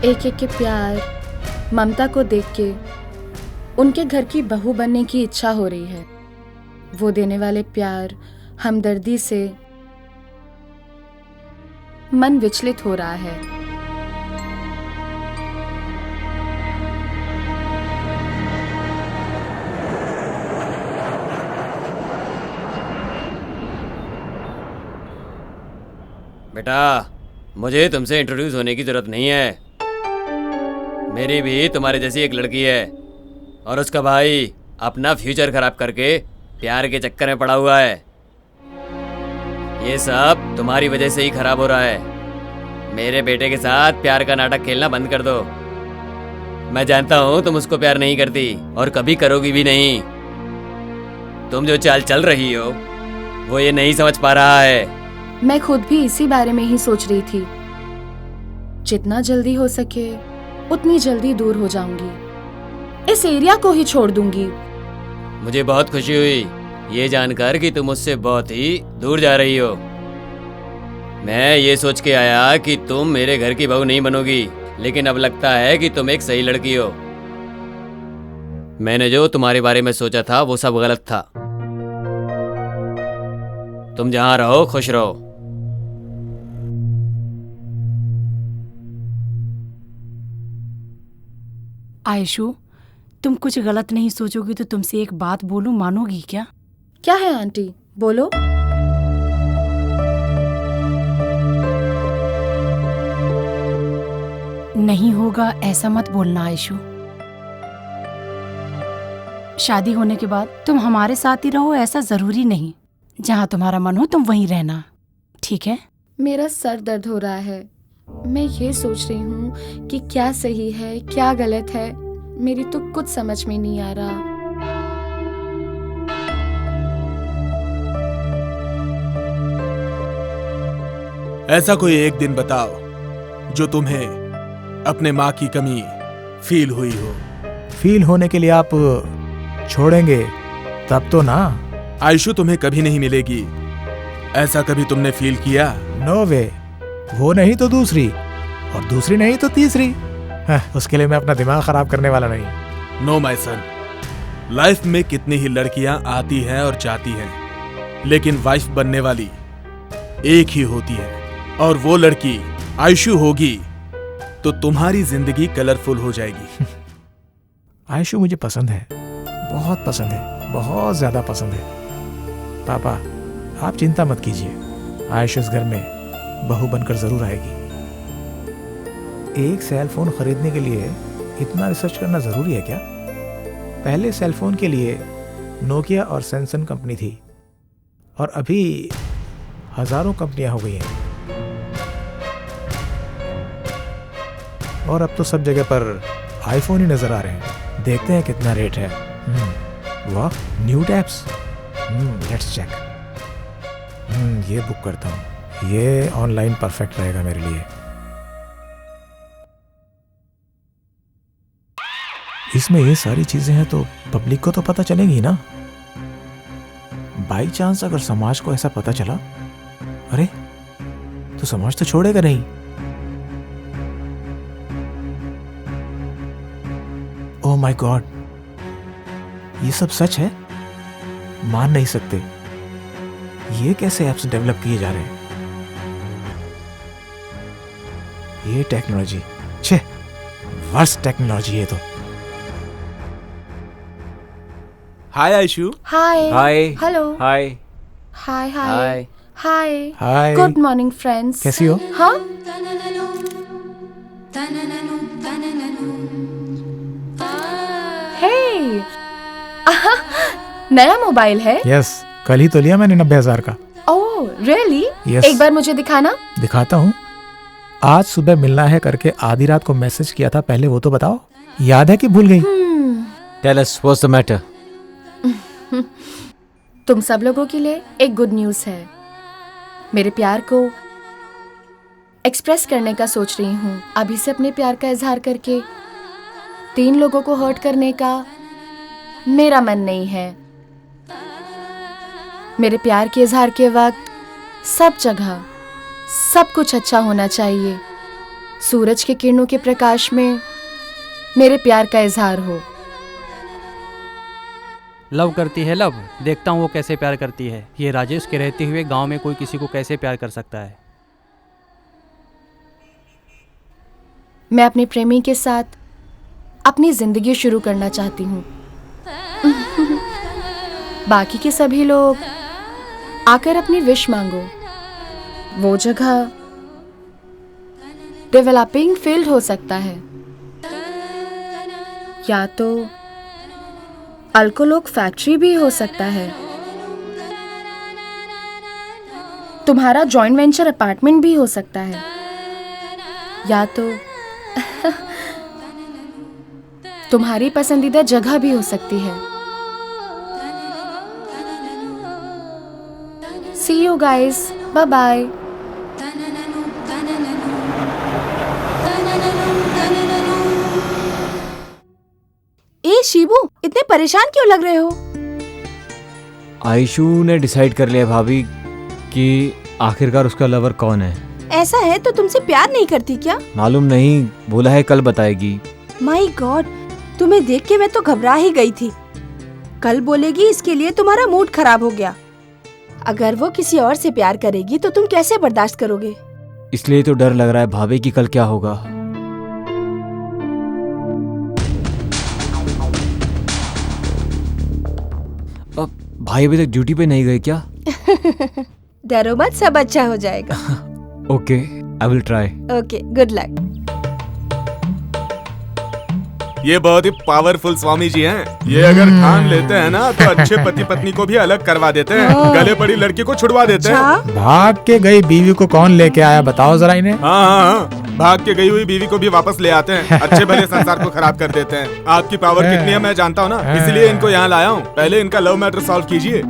एक एक के प्यार, ममता को देख के उनके घर की बहू बनने की इच्छा हो रही है। वो देने वाले प्यार, हमदर्दी से मन विचलित हो रहा है। बेटा, मुझे तुमसे इंट्रोड्यूस होने की जरूरत नहीं है। मेरी भी तुम्हारे जैसी एक लड़की है और उसका भाई अपना फ्यूचर खराब करके प्यार के चक्कर में पड़ा हुआ है। ये सब तुम्हारी वजह से ही खराब हो रहा है। मेरे बेटे के साथ प्यार का नाटक खेलना बंद कर दो। मैं जानता हूँ तुम उसको प्यार नहीं करती और कभी करोगी भी नहीं। तुम जो चाल चल रही हो वो ये नहीं समझ पा रहा है। मैं खुद भी इसी बारे में ही सोच रही थी। जितना जल्दी हो सके उतनी जल्दी दूर हो जाऊंगी, इस एरिया को ही छोड़ दूंगी। मुझे बहुत खुशी हुई ये जानकर कि तुम मुझसे बहुत ही दूर जा रही हो। मैं ये सोच के आया कि तुम मेरे घर की बहू नहीं बनोगी, लेकिन अब लगता है कि तुम एक सही लड़की हो। मैंने जो तुम्हारे बारे में सोचा था वो सब गलत था। तुम जहां रहो खुश रहो। आयशु, तुम कुछ गलत नहीं सोचोगी तो तुमसे एक बात बोलूं, मानोगी क्या? क्या है आंटी, बोलो। नहीं होगा ऐसा मत बोलना आयशु। शादी होने के बाद तुम हमारे साथ ही रहो ऐसा जरूरी नहीं। जहाँ तुम्हारा मन हो तुम वहीं रहना, ठीक है? मेरा सर दर्द हो रहा है। मैं ये सोच रही हूँ कि क्या सही है क्या गलत है। मेरी तो कुछ समझ में नहीं आ रहा। ऐसा कोई एक दिन बताओ जो तुम्हें अपने माँ की कमी फील हुई हो। फील होने के लिए आप छोड़ेंगे तब तो ना। आयशु तुम्हें कभी नहीं मिलेगी, ऐसा कभी तुमने फील किया? नो वे। वो नहीं तो दूसरी, और दूसरी नहीं तो तीसरी। उसके लिए मैं अपना दिमाग खराब करने वाला नहीं। नो माय सन, लाइफ में कितनी ही लड़कियां आती हैं और जाती हैं, लेकिन वाइफ बनने वाली एक ही होती है, और वो लड़की आयशु होगी तो तुम्हारी जिंदगी कलरफुल हो जाएगी। आयशु मुझे पसंद है, बहुत पसंद है, बहुत ज्यादा पसंद है। पापा आप चिंता मत कीजिए, आयशु इस घर में बहू बनकर जरूर आएगी। एक सेल फोन खरीदने के लिए इतना रिसर्च करना जरूरी है क्या? पहले सेल फोन के लिए नोकिया और सैमसंग कंपनी थी, और अभी हजारों कंपनियां हो गई हैं, और अब तो सब जगह पर आईफोन ही नजर आ रहे हैं। देखते हैं कितना रेट है। वाह, न्यू टैब्स। Let's check. ये बुक करता हूँ, ये ऑनलाइन परफेक्ट रहेगा मेरे लिए। इसमें ये सारी चीजें हैं तो पब्लिक को तो पता चलेगी ना। बाई चांस अगर समाज को ऐसा पता चला, अरे तो समाज तो छोड़ेगा नहीं। ओह माय गॉड, ये सब सच है? मान नहीं सकते। ये कैसे ऐप्स डेवलप किए जा रहे हैं? ये टेक्नोलॉजी, छे, वर्स्ट टेक्नोलॉजी है तो। Hi Aishu. Hi. Hi. Hello. Hi. Hi hi hi. Hi. Good morning friends. कैसी हो? हाँ, हे, नया मोबाइल है? यस, कल ही तो लिया मैंने 90,000 का। Oh really? Yes. एक बार मुझे दिखाना। दिखाता हूँ। आज सुबह मिलना है करके आधी रात को मैसेज किया था, पहले वो तो बताओ। याद है कि भूल गई? Tell us what's the matter? तुम सब लोगों के लिए एक गुड न्यूज़ है। मेरे प्यार को एक्सप्रेस करने का सोच रही हूँ। अभी से अपने प्यार का इजहार करके 3 लोगों को हर्ट करने का मेरा मन नहीं है। मेरे प्यार के इजहार के वक्त सब जगह सब कुछ अच्छा होना चाहिए। सूरज के किरणों के प्रकाश में मेरे प्यार का इजहार हो। लव करती है लव, देखता हूँ वो कैसे प्यार करती है। ये राजेश के रहते हुए गांव में कोई किसी को कैसे प्यार कर सकता है। मैं अपने प्रेमी के साथ अपनी जिंदगी शुरू करना चाहती हूँ। बाकी के सभी लोग आकर अपनी विश मांगो। वो जगह डेवलपिंग फील्ड हो सकता है या तो अल्कोलोक फैक्ट्री भी हो सकता है। तुम्हारा जॉइंट वेंचर अपार्टमेंट भी हो सकता है या तो तुम्हारी पसंदीदा जगह भी हो सकती है। See you guys. Bye bye. ए शिबू, इतने परेशान क्यों लग रहे हो? आयशु ने डिसाइड कर लिया भाभी कि आखिरकार उसका लवर कौन है। ऐसा है तो तुमसे प्यार नहीं करती क्या? मालूम नहीं, बोला है कल बताएगी। माय गॉड, तुम्हें देख के मैं तो घबरा ही गई थी। कल बोलेगी इसके लिए तुम्हारा मूड खराब हो गया। अगर वो किसी और से प्यार करेगी तो तुम कैसे बर्दाश्त करोगे? इसलिए तो डर लग रहा है भाभी कि कल क्या होगा। अब भाई अभी तक ड्यूटी पे नहीं गए क्या? डरो मत, सब अच्छा हो जाएगा। Okay, I will try. Okay, good luck. ये बहुत ही पावरफुल स्वामी जी हैं। ये अगर ठान लेते हैं ना तो अच्छे पति पत्नी को भी अलग करवा देते हैं, गले पड़ी लड़की को छुड़वा देते हैं। भाग के गई बीवी को कौन लेके आया बताओ जरा इन्हें। हाँ, भाग के गई हुई बीवी को भी वापस ले आते हैं। अच्छे भले संसार को खराब कर देते हैं। आपकी पावर कितनी है मैं जानता हूँ ना, इसलिए इनको यहाँ लाया हूँ। पहले इनका लव मैटर सॉल्व कीजिए।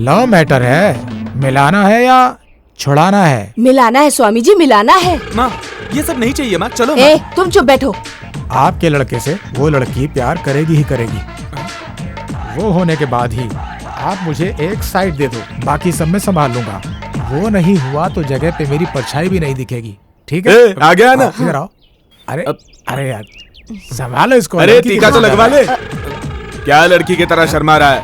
लव मैटर है? मिलाना है या छुड़ाना है? मिलाना है स्वामी जी, मिलाना है। माँ, ये सब नहीं चाहिए माँ, चलो। ए, तुम चुप बैठो। आपके लड़के से वो लड़की प्यार करेगी ही करेगी। वो होने के बाद ही आप मुझे एक साइड दे दो, बाकी सब मैं संभाल लूंगा। वो नहीं हुआ तो जगह पे मेरी परछाई भी नहीं दिखेगी, ठीक है? आ गया ना? इधर आओ। अरे अरे यार, संभालो इसको। अरे टीका तो लगवा ले। क्या लड़की की तरह शर्मा रहा है?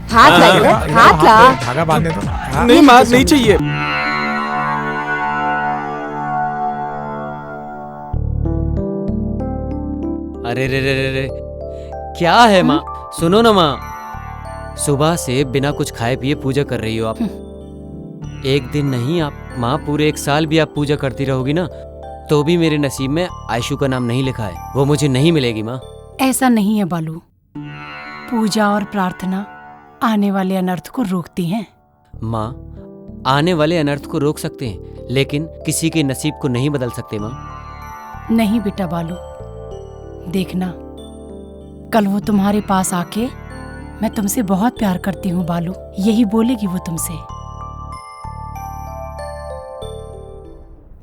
हाथ ला, हाथ ला। धागा बांधने दो। नहीं माँ, नहीं चाहिए। अरे रे रे रे रे, क्या है माँ? सुनो ना माँ, सुबह से बिना कुछ खाए पिए पूजा कर रही हो आप। एक दिन नहीं आप माँ, पूरे 1 साल भी आप पूजा करती रहोगी ना तो भी मेरे नसीब में आयशु का नाम नहीं लिखा है। वो मुझे नहीं मिलेगी माँ। ऐसा नहीं है बालू, पूजा और प्रार्थना आने वाले अनर्थ को रोकती हैं। माँ, आने वाले अनर्थ को रोक सकते हैं लेकिन किसी के नसीब को नहीं बदल सकते माँ। नहीं बेटा बालू, देखना कल वो तुम्हारे पास आके मैं तुमसे बहुत प्यार करती हूँ बालू, यही बोलेगी वो तुमसे।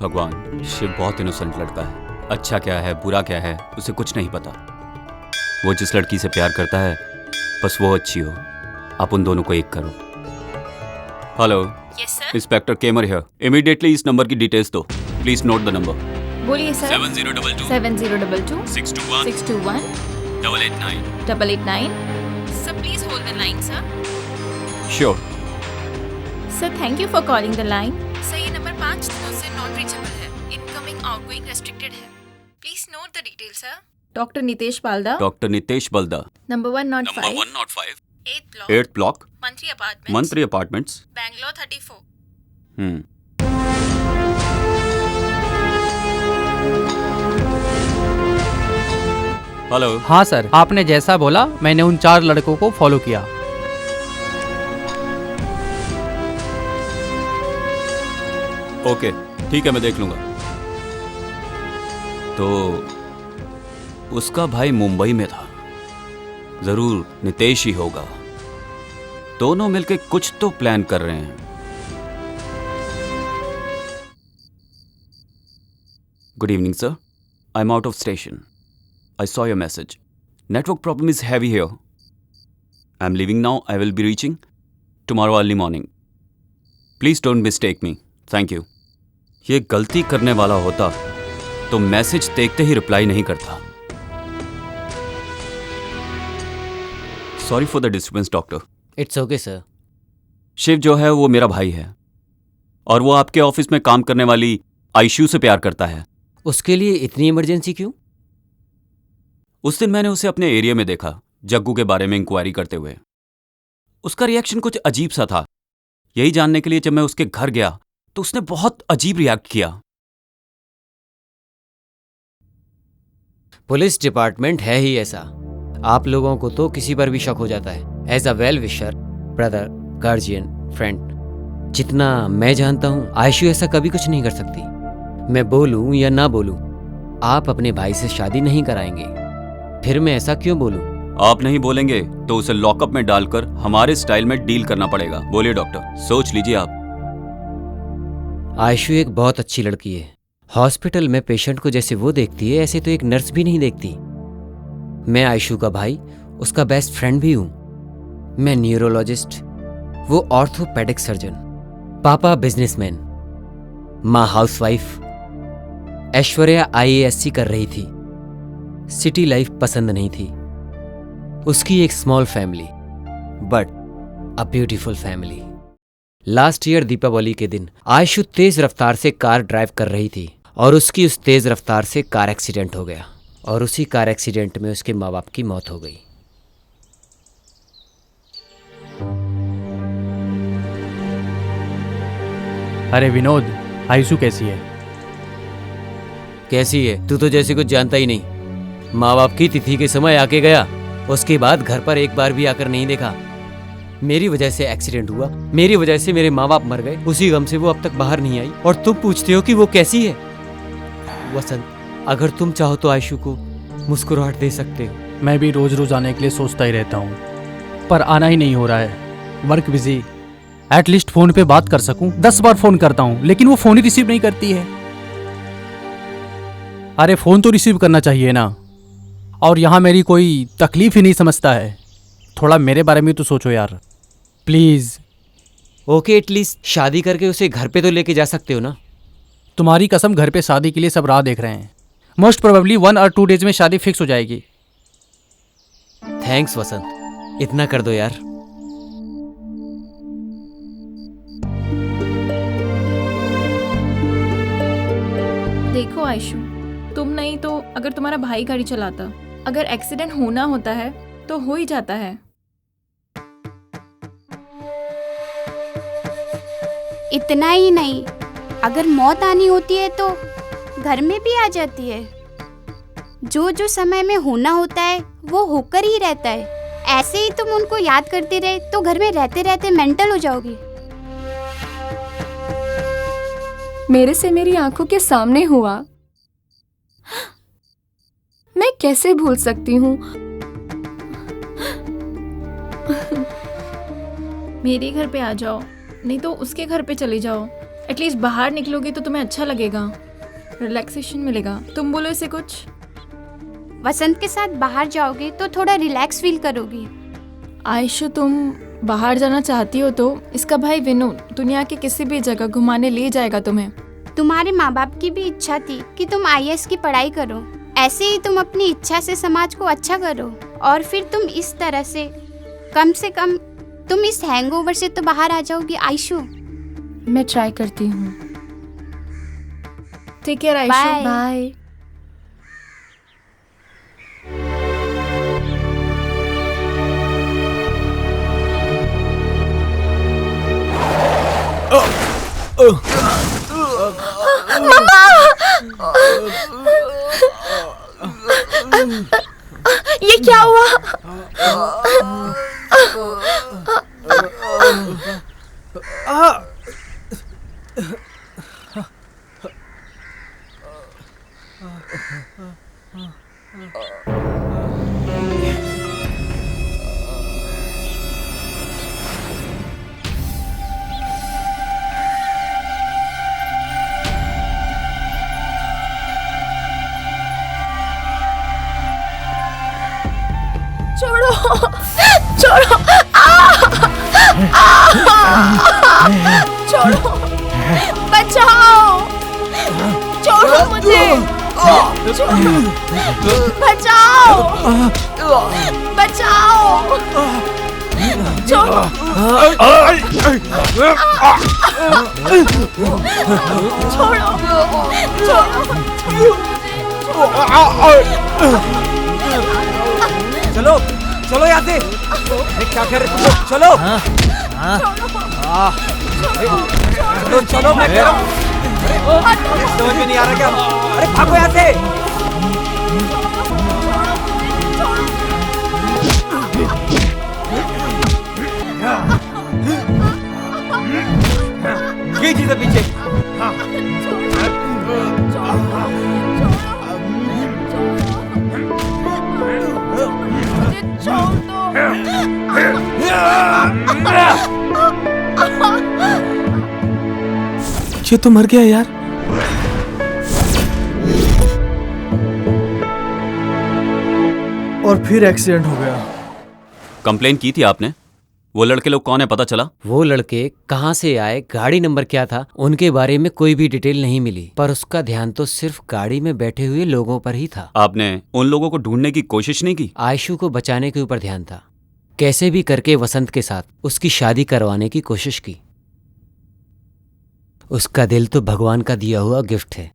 भगवान, शिव बहुत इनोसेंट लड़का है। अच्छा क्या है बुरा क्या है उसे कुछ नहीं पता। वो जिस लड़की से प्यार करता है बस वो अच्छी हो। आप उन दोनों को एक करो। हेलो, इंस्पेक्टर केमर हियर। इमीडिएटली इस नंबर की डिटेल्स दो। Please note the number. बोलिए sir. 7022 7022 621 621 889 889। Sir please hold the line sir. Sure. Sir thank you for calling the line. Sir ये नंबर 5 दिनों से नॉट रीचेबल है। इनकमिंग आउटगोइंग रेस्ट्रिक्टेड है। Please note the detail sir. Doctor Nitesh Balda. Doctor Nitesh Balda. Number 105 8th block Mantri apartments Bangalore 34। Hello. हाँ sir, आपने जैसा बोला मैंने उन 4 लड़कों को फॉलो किया। ओके ठीक है, मैं देख लूंगा। तो उसका भाई मुंबई में था जरूर नितेश ही होगा। दोनों मिलके कुछ तो प्लान कर रहे हैं। Good evening sir, I am out of station. I saw your message. Network problem is heavy here. I am living now. I will be reaching tomorrow early morning. Please don't mistake me. Thank you. ये गलती करने वाला होता तो message देखते ही reply नहीं करता। Sorry for the disturbance doctor. It's okay sir. Shiv जो है वो मेरा भाई है और वो आपके ऑफिस में काम करने वाली आयशु से प्यार करता है। उसके लिए इतनी इमरजेंसी क्यों? उस दिन मैंने उसे अपने एरिया में देखा, जग्गू के बारे में इंक्वायरी करते हुए। उसका रिएक्शन कुछ अजीब सा था। यही जानने के लिए जब मैं उसके घर गया तो उसने बहुत अजीब रिएक्ट किया। पुलिस डिपार्टमेंट है ही ऐसा। आप लोगों को तो किसी पर भी शक हो जाता है। As a well wisher, brother, guardian, friend, जितना मैं जानता हूं आयशु ऐसा कभी कुछ नहीं कर सकती। मैं बोलूं या ना बोलूं, आप अपने भाई से शादी नहीं कराएंगे। फिर मैं ऐसा क्यों बोलूं? आप नहीं बोलेंगे तो उसे लॉकअप में डालकर हमारे स्टाइल में डील करना पड़ेगा। बोलिए डॉक्टर, सोच लीजिए आप। आयशु एक बहुत अच्छी लड़की है। हॉस्पिटल में पेशेंट को जैसे वो देखती है ऐसे तो एक नर्स भी नहीं देखती। मैं आयशु का भाई, उसका बेस्ट फ्रेंड भी हूं। मैं न्यूरोलॉजिस्ट, वो ऑर्थोपेडिक सर्जन। पापा बिजनेसमैन, माँ हाउसवाइफ। ऐश्वर्या IASC कर रही थी। सिटी लाइफ पसंद नहीं थी। उसकी एक small family, but a beautiful family. Last year Deepavali के दिन आयशु तेज रफ्तार से कार ड्राइव कर रही थी और उसकी उस तेज रफ्तार से कार एक्सीडेंट हो गया और उसी कार एक्सीडेंट में उसके माँ बाप की मौत हो गई। अरे विनोद, आयशु कैसी है? कैसी है? तू तो जैसे कुछ जानता ही नहीं। माँ बाप की तिथि के समय आके गया, उसके बाद घर पर एक बार भी आकर नहीं देखा। मेरी वजह से एक्सीडेंट हुआ, मेरी वजह से मेरे माँ बाप मर गए। उसी गम से वो अब तक बाहर नहीं आई और तुम पूछते हो कि वो कैसी है। वसंत, अगर तुम चाहो तो आयशु को मुस्कुराहट दे सकते हो। मैं भी रोज रोज आने के लिए सोचता ही रहता हूँ, पर आना ही नहीं हो रहा है। Work busy. एटलीस्ट फोन पे बात कर सकूं। 10 बार फोन करता हूँ लेकिन वो फोन ही रिसीव नहीं करती है। अरे फोन तो रिसीव करना चाहिए ना। और यहाँ मेरी कोई तकलीफ ही नहीं समझता है। थोड़ा मेरे बारे में तो सोचो यार, प्लीज। ओके, एटलीस्ट शादी करके उसे घर पे तो लेके जा सकते हो ना। तुम्हारी कसम, घर पे शादी के लिए सब राह देख रहे हैं। मोस्ट प्रोबेबली 1 और 2 डेज में शादी फिक्स हो जाएगी। थैंक्स वसंत, इतना कर दो यार। देखो आयशु, तुम नहीं तो अगर तुम्हारा भाई गाड़ी चलाता, अगर एक्सीडेंट होना होता है तो हो ही जाता है। इतना ही नहीं, अगर मौत आनी होती है तो घर में भी आ जाती है। जो जो समय में होना होता है वो होकर ही रहता है। ऐसे ही तुम उनको याद करते रहे तो घर में रहते रहते मेंटल हो जाओगी। मेरे से मेरी आंखों के सामने हुआ, मैं कैसे भूल सकती हूँ। मेरे घर पे आ जाओ, नहीं तो उसके घर पे चली जाओ। एटलीस्ट बाहर निकलोगी तो तुम्हें अच्छा लगेगा, रिलैक्सेशन मिलेगा। तुम बोलो इसे कुछ। वसंत के साथ बाहर जाओगे तो थोड़ा रिलैक्स फील करोगी। आयशु, तुम बाहर जाना चाहती हो तो इसका भाई विनोद दुनिया के किसी भी जगह घुमाने ले जाएगा तुम्हें। तुम्हारे माँ बाप की भी इच्छा थी कि तुम IAS की पढ़ाई करो। ऐसे ही तुम अपनी इच्छा से समाज को अच्छा करो और फिर तुम इस तरह से कम तुम इस हैंगओवर से तो बाहर आ जाओगी आयशु। मैं ट्राई करती हूँ। Take care Ayshu. बाय। ये क्या हुआ? छोड़ो, छोड़ो, बचाओ, छोड़ो मुझे, बचाओ, बचाओ, छोड़ो, चलो चलो यहाँ से। अरे क्या कर रहे तुम लोग? चलो चलो चलो, मैं कह रहा हूँ। समझ में नहीं आ रहा क्या? अरे भागो यहाँ से। ये चीज़ है पीछे। ये तो मर गया यार। और फिर एक्सीडेंट हो गया। कंप्लेन की थी आपने? वो लड़के लोग कौन है पता चला? वो लड़के कहाँ से आए, गाड़ी नंबर क्या था, उनके बारे में कोई भी डिटेल नहीं मिली, पर उसका ध्यान तो सिर्फ गाड़ी में बैठे हुए लोगों पर ही था। आपने उन लोगों को ढूंढने की कोशिश नहीं की? आयशु को बचाने के ऊपर ध्यान था। कैसे भी करके वसंत के साथ उसकी शादी करवाने की कोशिश की। उसका दिल तो भगवान का दिया हुआ गिफ्ट है,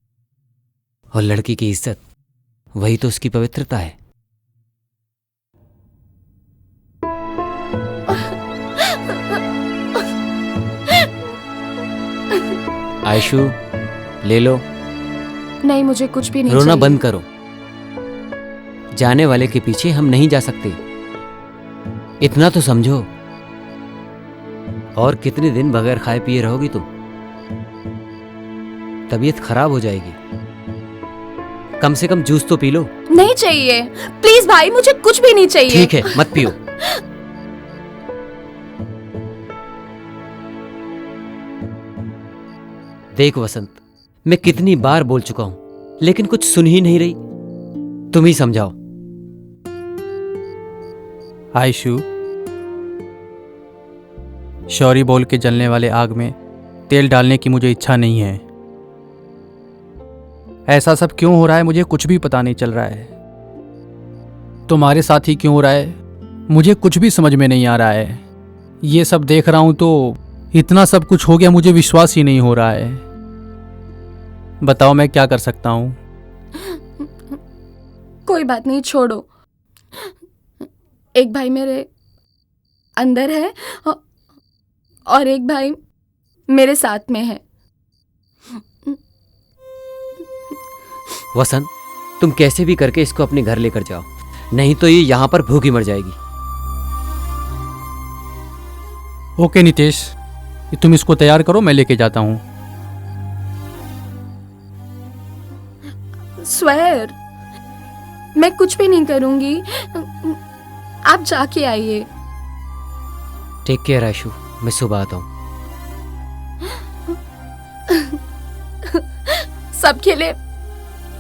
और लड़की की इज्जत वही तो उसकी पवित्रता है। आयशु, ले लो। नहीं, मुझे कुछ भी नहीं रोना चाहिए। बंद करो। जाने वाले के पीछे हम नहीं जा सकते, इतना तो समझो। और कितने दिन बगैर खाए पिए रहोगी तुम? तबीयत खराब हो जाएगी। कम से कम जूस तो पी लो। नहीं चाहिए, प्लीज भाई, मुझे कुछ भी नहीं चाहिए। ठीक है, मत पियो। देख वसंत, मैं कितनी बार बोल चुका हूं, लेकिन कुछ सुन ही नहीं रही। तुम ही समझाओ। आयशु, शौरी बोल के जलने वाले आग में तेल डालने की मुझे इच्छा नहीं है। ऐसा सब क्यों हो रहा है मुझे कुछ भी पता नहीं चल रहा है। तुम्हारे साथ ही क्यों हो रहा है मुझे कुछ भी समझ में नहीं आ रहा है। ये सब देख रहा हूं तो इतना सब कुछ हो गया, मुझे विश्वास ही नहीं हो रहा है। बताओ मैं क्या कर सकता हूं? कोई बात नहीं, छोड़ो। एक भाई मेरे अंदर है और एक भाई मेरे साथ में है। वसंत, तुम कैसे भी करके इसको अपने घर लेकर जाओ, नहीं तो ये यहां पर भूखी मर जाएगी। ओके नितेश, तुम इसको तैयार करो, मैं लेके जाता हूं। स्वेर, मैं कुछ भी नहीं करूंगी, आप जाके आइए। टेक केयर आयशु, मैं सुबह आता हूं। सबके लिए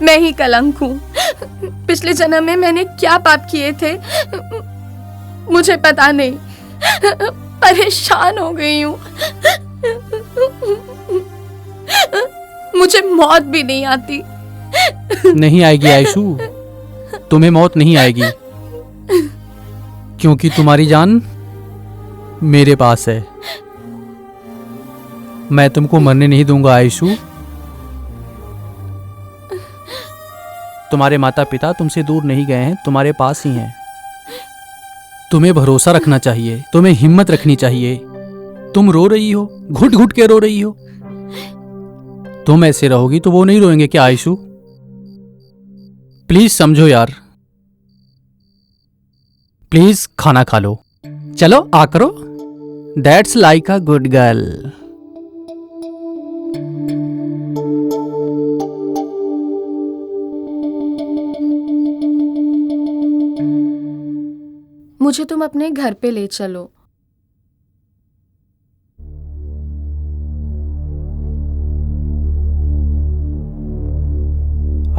मैं ही कलंक हूं। पिछले जन्म में मैंने क्या पाप किए थे मुझे पता नहीं। परेशान हो गई हूं। मुझे मौत भी नहीं आती। नहीं आएगी आयशु, तुम्हें मौत नहीं आएगी, क्योंकि तुम्हारी जान मेरे पास है। मैं तुमको मरने नहीं दूंगा आयशु। तुम्हारे माता पिता तुमसे दूर नहीं गए हैं, तुम्हारे पास ही हैं। तुम्हें भरोसा रखना चाहिए, तुम्हें हिम्मत रखनी चाहिए। तुम रो रही हो, घुट घुट के रो रही हो। तुम ऐसे रहोगी तो वो नहीं रोएंगे क्या आयशु? प्लीज समझो यार, प्लीज खाना खा लो। चलो आ करो। That's like a good girl. मुझे तुम अपने घर पे ले चलो।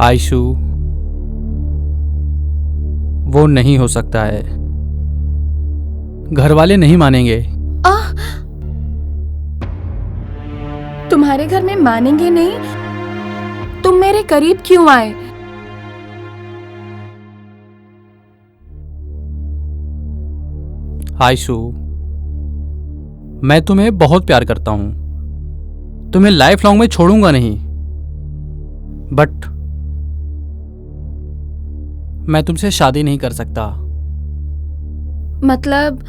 आयशु, वो नहीं हो सकता है। घर वाले नहीं मानेंगे। तुम्हारे घर में मानेंगे नहीं? तुम मेरे करीब क्यों आए? आयशु, मैं तुम्हें बहुत प्यार करता हूं। तुम्हें लाइफ लॉन्ग में छोड़ूंगा नहीं, बट मैं तुमसे शादी नहीं कर सकता। मतलब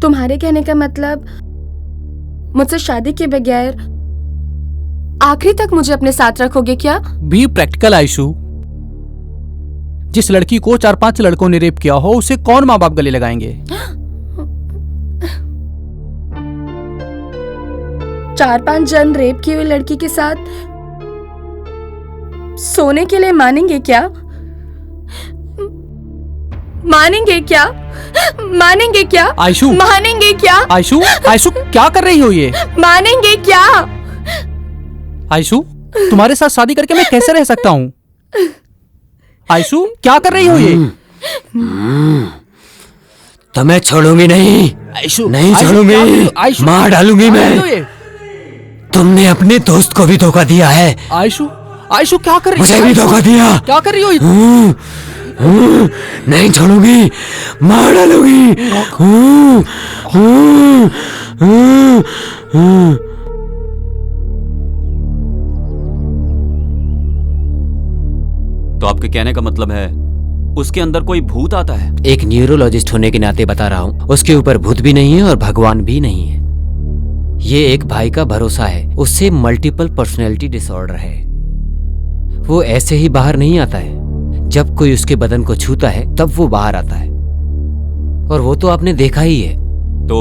तुम्हारे कहने का मतलब मुझसे शादी के बगैर आखिरी तक मुझे अपने साथ रखोगे क्या? Be practical Aishu. जिस लड़की को 4-5 लड़कों ने रेप किया हो, उसे कौन माँ बाप गले लगाएंगे? 4-5 जन रेप की हुई लड़की के साथ सोने के लिए मानेंगे क्या? मानेंगे क्या? मानेंगे क्या? आयशु, मानेंगे क्या? आयशु, आयशु क्या कर रही हो ये? मानेंगे क्या? आयशु, तुम्हारे साथ शादी करके मैं कैसे रह सकता हूँ? आयशु क्या कर रही हो ये? तो मैं छोड़ूंगी नहीं। आयशु, नहीं छोड़ूंगी, मार डालूंगी मैं। तुमने अपने दोस्त को भी धोखा दिया है। आयशु, आयशु क्या कर रही हो? मुझे भी धोखा दिया। क्या कर रही हो? नहीं छोड़ूंगी, मार डालूंगी। तो आपके कहने का मतलब है उसके अंदर कोई भूत आता है? एक न्यूरोलॉजिस्ट होने के नाते बता रहा हूँ, उसके ऊपर भूत भी नहीं है और भगवान भी नहीं है। ये एक भाई का भरोसा है, उससे मल्टीपल पर्सनैलिटी डिसऑर्डर है। वो ऐसे ही बाहर नहीं आता है, जब कोई उसके बदन को छूता है तब वो बाहर आता है, और वो तो आपने देखा ही है। तो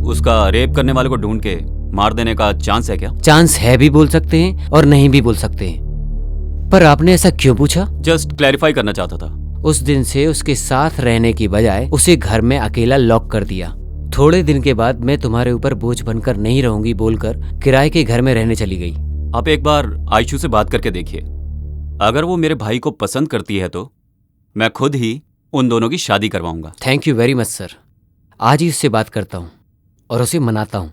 उसका रेप करने वाले को ढूंढ के मार देने का चांस है क्या? चांस है भी बोल सकते हैं और नहीं भी बोल सकते हैं। पर आपने ऐसा क्यों पूछा? जस्ट क्लैरिफाई करना चाहता था। उस दिन से उसके साथ रहने की बजाय उसे घर में अकेला लॉक कर दिया। थोड़े दिन के बाद मैं तुम्हारे ऊपर बोझ बनकर नहीं रहूंगी बोलकर किराए के घर में रहने चली गई। आप एक बार आयशु से बात करके देखिए, अगर वो मेरे भाई को पसंद करती है तो मैं खुद ही उन दोनों की शादी करवाऊंगा। Thank you very much sir. आज ही उससे बात करता हूँ और उसे मनाता हूँ।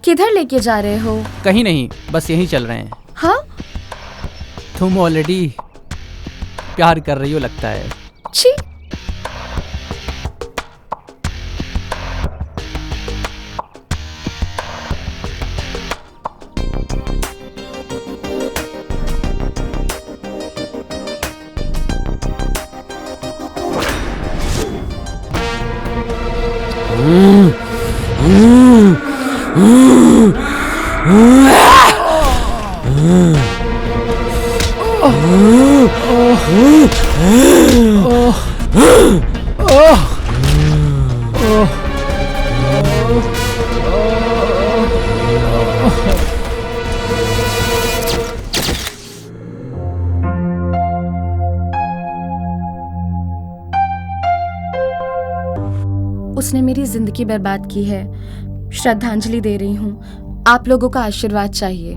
किधर लेके जा रहे हो? कहीं नहीं, बस यहीं चल रहे हैं। हाँ? तुम ऑलरेडी प्यार कर रही हो लगता है। छी। उसने मेरी जिंदगी बर्बाद की है। श्रद्धांजलि दे रही हूँ। आप लोगों का आशीर्वाद चाहिए।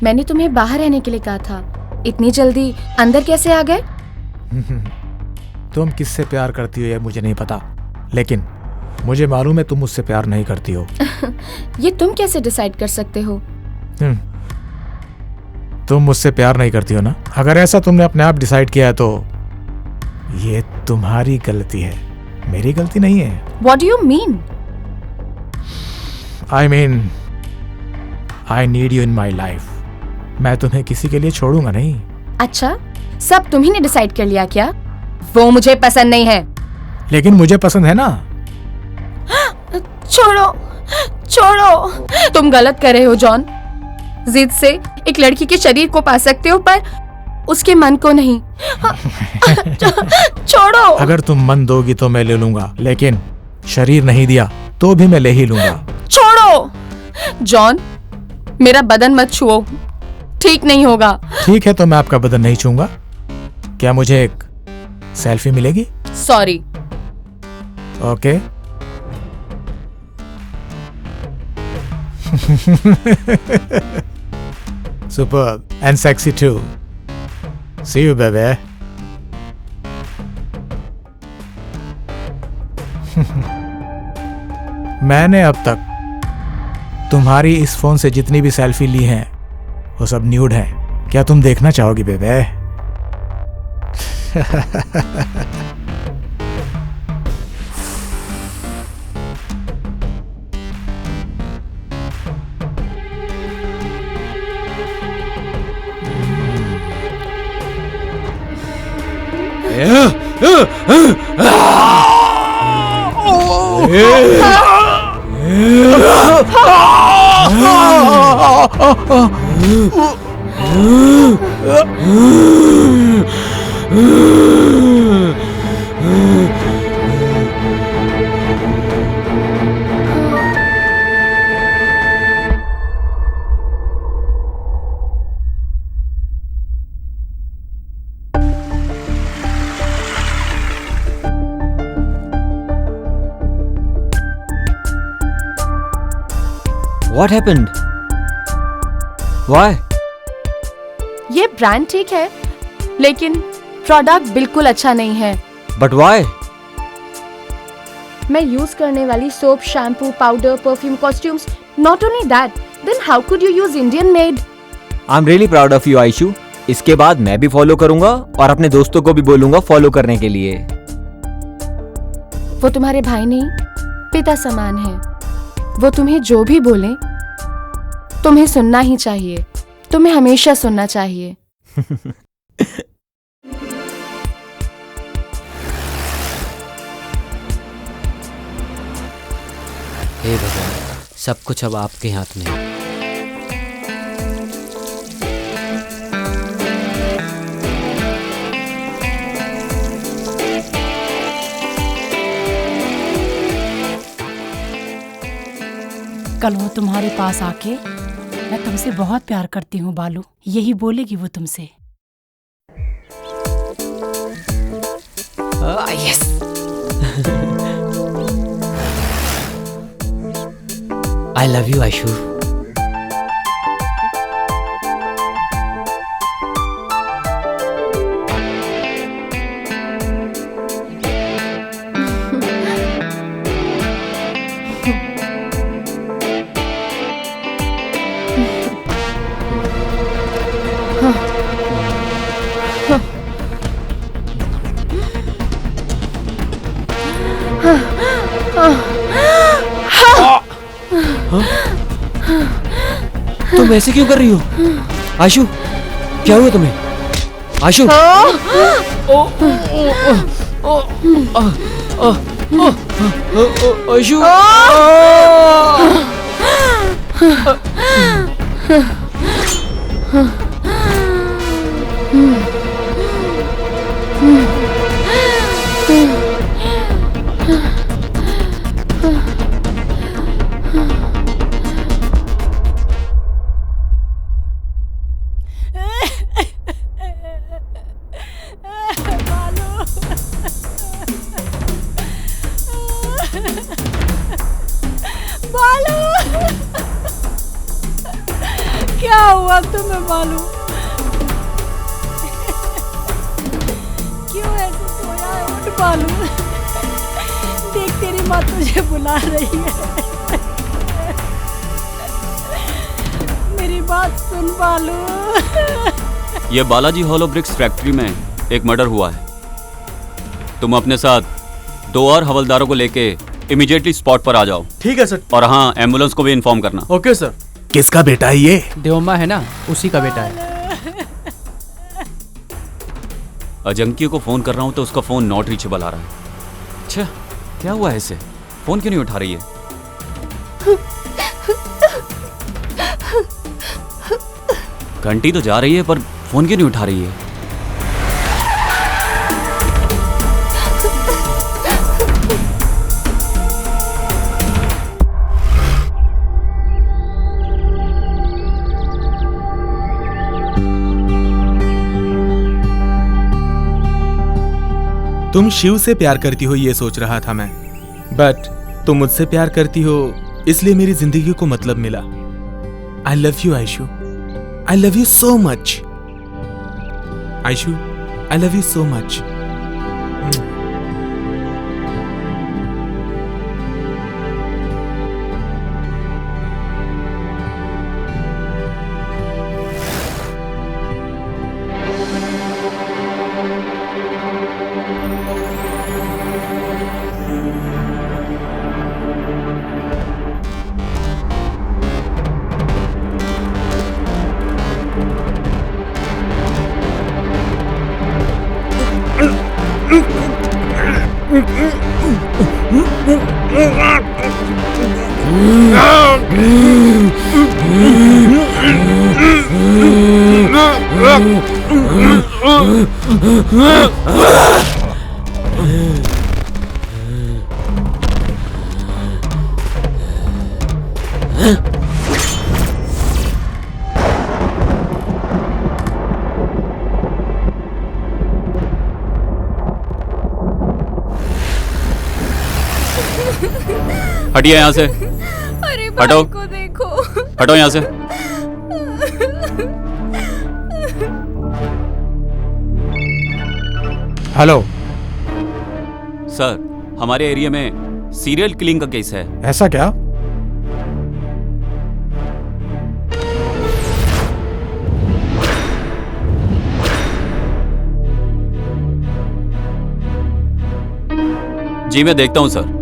मैंने तुम्हें बाहर रहने के लिए कहा था, इतनी जल्दी अंदर कैसे आ गए? तुम किससे प्यार करती हो ये मुझे नहीं पता, लेकिन मुझे मालूम है तुम मुझसे प्यार नहीं करती हो। ये तुम कैसे डिसाइड कर सकते हो? तुम मुझसे प्यार नहीं करती हो ना? अगर ऐसा तुमने अपने आप डिसाइड किया है तो ये तुम्हारी गलती है, मेरी गलती नहीं है। What do you mean? I mean, I need you in my life. मैं तुम्हें किसी के लिए छोड़ूंगा नहीं। अच्छा, सब तुम्ही ने डिसाइड कर लिया क्या? वो मुझे पसंद नहीं है। लेकिन मुझे पसंद है ना। छोड़ो, छोड़ो। तुम गलत कर रहे हो जॉन। जिद से एक लड़की के शरीर को पा सकते हो पर उसके मन को नहीं। छोड़ो। अगर तुम मन दोगी तो मैं ले लूंगा, लेकिन शरीर नहीं दिया तो भी मैं ले ही लूंगा। छोड़ो। जॉन, मेरा बदन मत छुओ, ठीक नहीं होगा। ठीक है, तो मैं आपका बदन नहीं छूंगा। क्या मुझे एक सेल्फी मिलेगी? Sorry. Okay. Superb and sexy too. See you, baby. मैंने अब तक तुम्हारी इस फोन से जितनी भी सेल्फी ली हैं वो सब न्यूड हैं। क्या तुम देखना चाहोगी बेबे? What happened? Why? ये ब्रांड ठीक है, लेकिन प्रोडक्ट बिल्कुल अच्छा नहीं है। But why? मैं यूज करने वाली soap, shampoo, powder, perfume, costumes, not only that, then how could you use Indian made? I'm really proud of you, Aishu. इसके बाद मैं भी फॉलो करूंगा और अपने दोस्तों को भी बोलूंगा फॉलो करने के लिए। वो तुम्हारे भाई नहीं, पिता समान है। वो तुम्हें जो भी बोले तुम्हें सुनना ही चाहिए, तुम्हें हमेशा सुनना चाहिए। हे भगवान, सब कुछ अब आपके हाथ में है। कल वो तुम्हारे पास आके मैं तुमसे बहुत प्यार करती हूँ बालू, यही बोलेगी वो तुमसे। Yes. I love you Aishu. तुम ऐसे क्यों कर रही हो आयशु? क्या हुआ तुम्हें आयशु? आयशु क्या हुआ तुम्हें बालू? क्यों ऐसे सोया है? उठ बालू, देख तेरी माँ तुझे बुला रही है। मेरी बात सुन बालू। ये बालाजी होलोब्रिक्स फैक्ट्री में एक मर्डर हुआ है। तुम अपने साथ 2 और हवलदारों को लेके इमीडिएटली स्पॉट पर आ जाओ। ठीक है सर। और हाँ, एम्बुलेंस को भी इन्फॉर्म करना। Okay sir. किसका बेटा है ये? देवम्मा है ना, उसी का बेटा है। अजंकी को फोन कर रहा हूँ तो उसका फोन नॉट रीचेबल आ रहा है। अच्छा, क्या हुआ है इसे? फोन क्यों नहीं उठा रही है? घंटी तो जा रही है पर फोन क्यों नहीं उठा रही है? तुम शिव से प्यार करती हो ये सोच रहा था मैं, बट तुम मुझसे प्यार करती हो इसलिए मेरी जिंदगी को मतलब मिला। I love you Aishu, I love you so much Aishu, I love you so much. हटिए यहाँ से। अरे हटो, भाई को देखो। हटो यहाँ से। हेलो सर, हमारे एरिया में सीरियल किलिंग का केस है। ऐसा क्या? जी मैं देखता हूँ sir.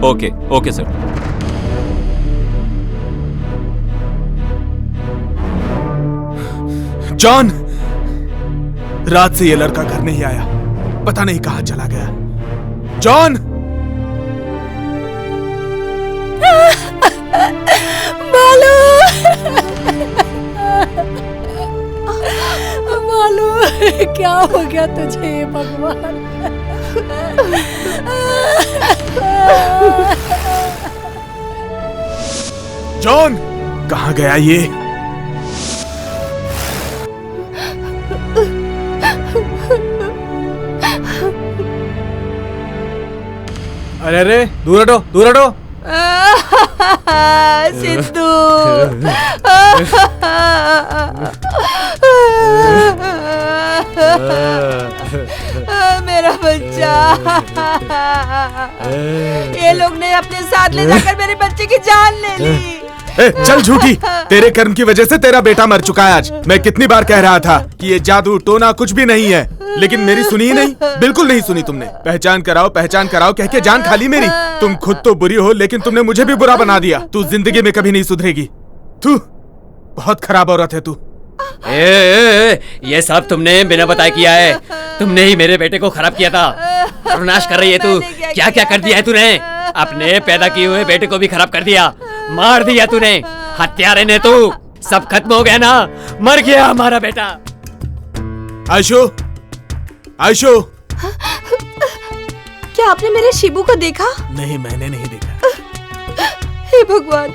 Okay okay sir. John, रात से ये लड़का घर नहीं आया, पता नहीं कहां चला गया। जॉन! बालू बालू, क्या हो गया तुझे भगवान? जॉन, कहां गया ये? अरे अरे, दूर हटो, दूर हटो। सिद्धू, मेरा बच्चा। ये लोग ने अपने साथ ले जाकर मेरे बच्चे की जान ले ली। चल झूठी, तेरे कर्म की वजह से तेरा बेटा मर चुका है आज। मैं कितनी बार कह रहा था कि ये जादू टोना कुछ भी नहीं है, लेकिन मेरी सुनी ही नहीं, बिल्कुल नहीं सुनी तुमने। पहचान कराओ कह के जान खाली मेरी। तुम खुद तो बुरी हो, लेकिन तुमने मुझे भी बुरा बना दिया। तू जिंदगी में कभी नहीं सुधरेगी। तू बहुत खराब औरत है तू। ये सब तुमने बिना बताए किया है। तुमने ही मेरे बेटे को खराब किया था। सर्वनाश कर रही है तू। क्या क्या कर दिया है तूने? अपने पैदा किए हुए बेटे को भी खराब कर दिया, मार दिया तूने। हत्यारे ने तू। सब खत्म हो गया ना, मर गया हमारा बेटा। आयशु, आयशु, क्या आपने मेरे शिबू को देखा? नहीं, मैंने नहीं देखा। हे भगवान।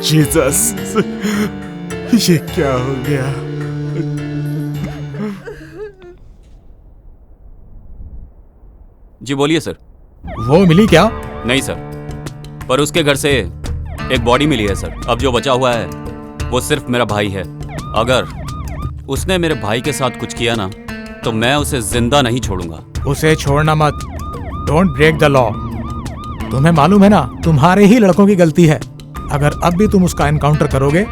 जीसस, ये क्या हो गया? जी बोलिए सर। वो मिली क्या? नहीं सर, पर उसके घर से एक बॉडी मिली है सर। अब जो बचा हुआ है वो सिर्फ मेरा भाई है। अगर उसने मेरे भाई के साथ कुछ किया ना, तो मैं उसे जिंदा नहीं छोड़ूंगा। उसे छोड़ना मत। Don't break the law. तुम्हें मालूम है ना, तुम्हारे ही लड़कों की गलती है। अगर अब भी तुम उसका एनकाउंटर करोगे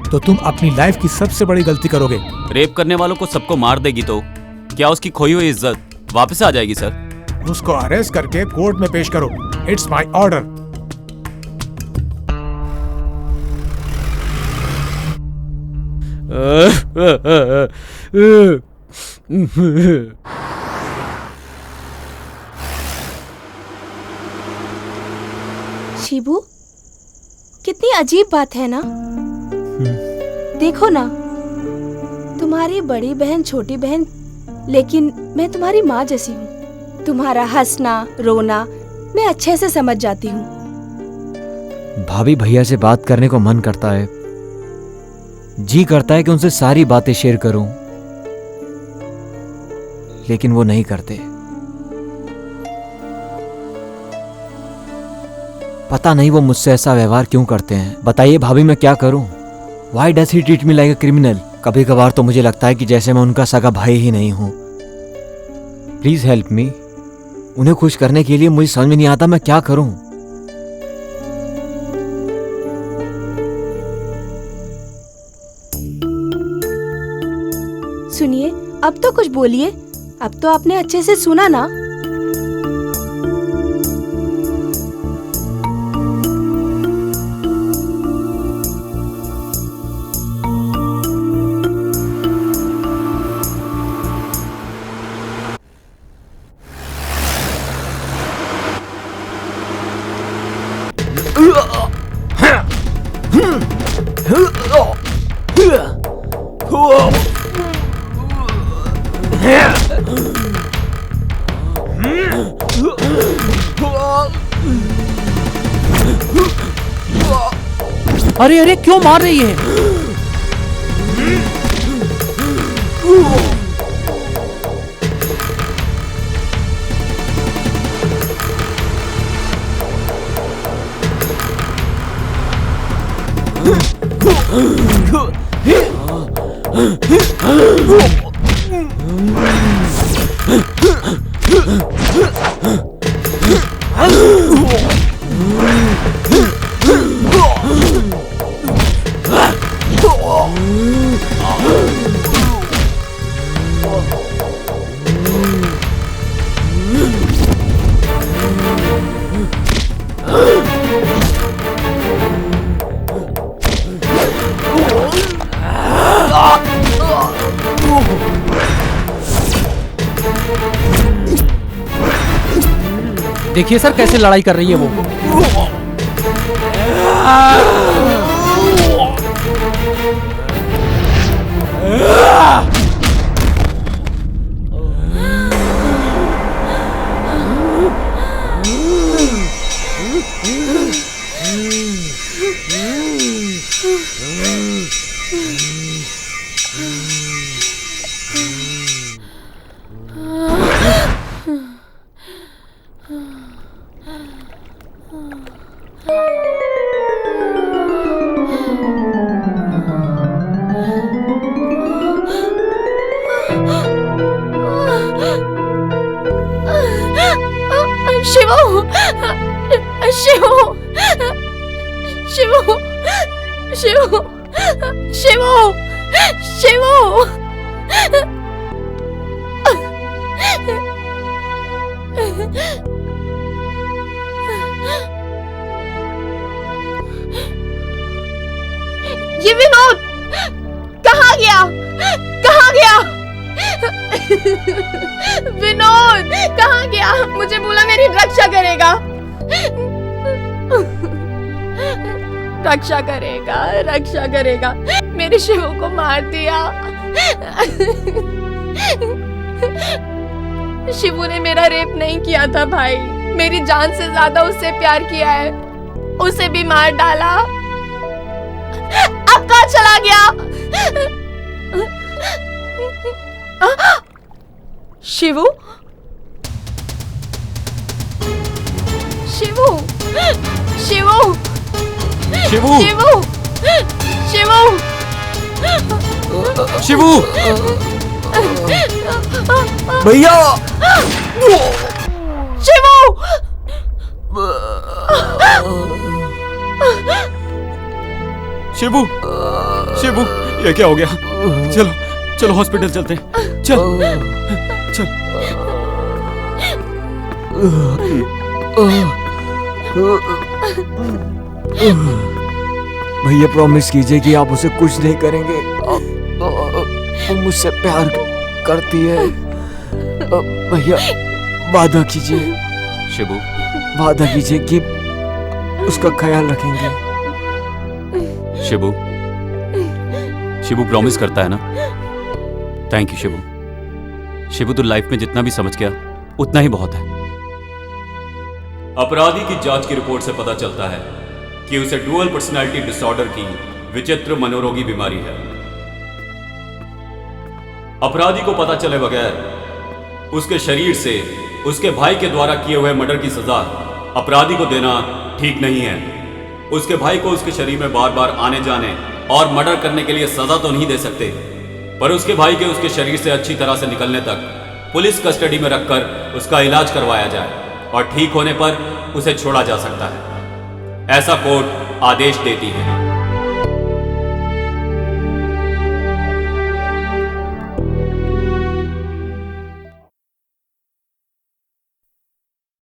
तो तुम अपनी लाइफ की सबसे बड़ी गलती करोगे। रेप करने वालों को सबको मार देगी तो क्या उसकी खोई हुई इज्जत वापस आ जाएगी सर? उसको अरेस्ट करके कोर्ट में पेश करो। It's my order. शिबू, कितनी अजीब बात है ना। देखो ना, तुम्हारी बड़ी बहन छोटी बहन, लेकिन मैं तुम्हारी माँ जैसी हूँ। तुम्हारा हंसना रोना मैं अच्छे से समझ जाती हूँ। भाभी भैया से बात करने को मन करता है, जी करता है कि उनसे सारी बातें शेयर करूं, लेकिन वो नहीं करते। पता नहीं वो मुझसे ऐसा व्यवहार क्यों करते हैं। बताइए भाभी, मैं क्या करूं? Why does he treat me like a criminal? कभी कभार तो मुझे लगता है कि जैसे मैं उनका सगा भाई ही नहीं हूं। Please help me. उन्हें खुश करने के लिए मुझे समझ में नहीं आता मैं क्या करूं। सुनिए, अब तो कुछ बोलिए। अब तो आपने अच्छे से सुना ना। अरे अरे, क्यों मार रही है? देखिए सर, कैसे लड़ाई कर रही है वो। शिवू, शिवू, शिवू, शिवू, शिवू, शिवू। ये विनोद कहाँ गया? कहाँ गया? विनोद कहाँ गया? मुझे बोला मेरी रक्षा करेगा, रक्षा करेगा, रक्षा करेगा। मेरे शिवू को मार दिया। शिवू ने मेरा रेप नहीं किया था भाई, मेरी जान से ज्यादा उससे प्यार किया है। उसे भी मार डाला। अब कहाँ चला गया? शिवू, शिवू, शिवू, शिवू, शिवू, शिवू, शिवू, भैया, शिवू, शिवू, शिवू, ये क्या हो गया? चलो चलो हॉस्पिटल चलते हैं। चल चल। भैया प्रॉमिस कीजिए कि आप उसे कुछ नहीं करेंगे। वो मुझसे प्यार करती है। भैया वादा कीजिए, शिबू वादा कीजिए कि उसका ख्याल रखेंगे। शिबू, शिबू प्रॉमिस करता है ना? Thank you Shibu. शिबू तो लाइफ में जितना भी समझ गया उतना ही बहुत है। अपराधी की जांच की रिपोर्ट से पता चलता है कि उसे डुअल पर्सनैलिटी डिसऑर्डर की विचित्र मनोरोगी बीमारी है। अपराधी को पता चले बगैर उसके शरीर से उसके भाई के द्वारा किए हुए मर्डर की सजा अपराधी को देना ठीक नहीं है। उसके भाई को उसके शरीर में बार बार आने जाने और मर्डर करने के लिए सजा तो नहीं दे सकते, पर उसके भाई के उसके शरीर से अच्छी तरह से निकलने तक पुलिस कस्टडी में रखकर उसका इलाज करवाया जाए और ठीक होने पर उसे छोड़ा जा सकता है। ऐसा कोर्ट आदेश देती है।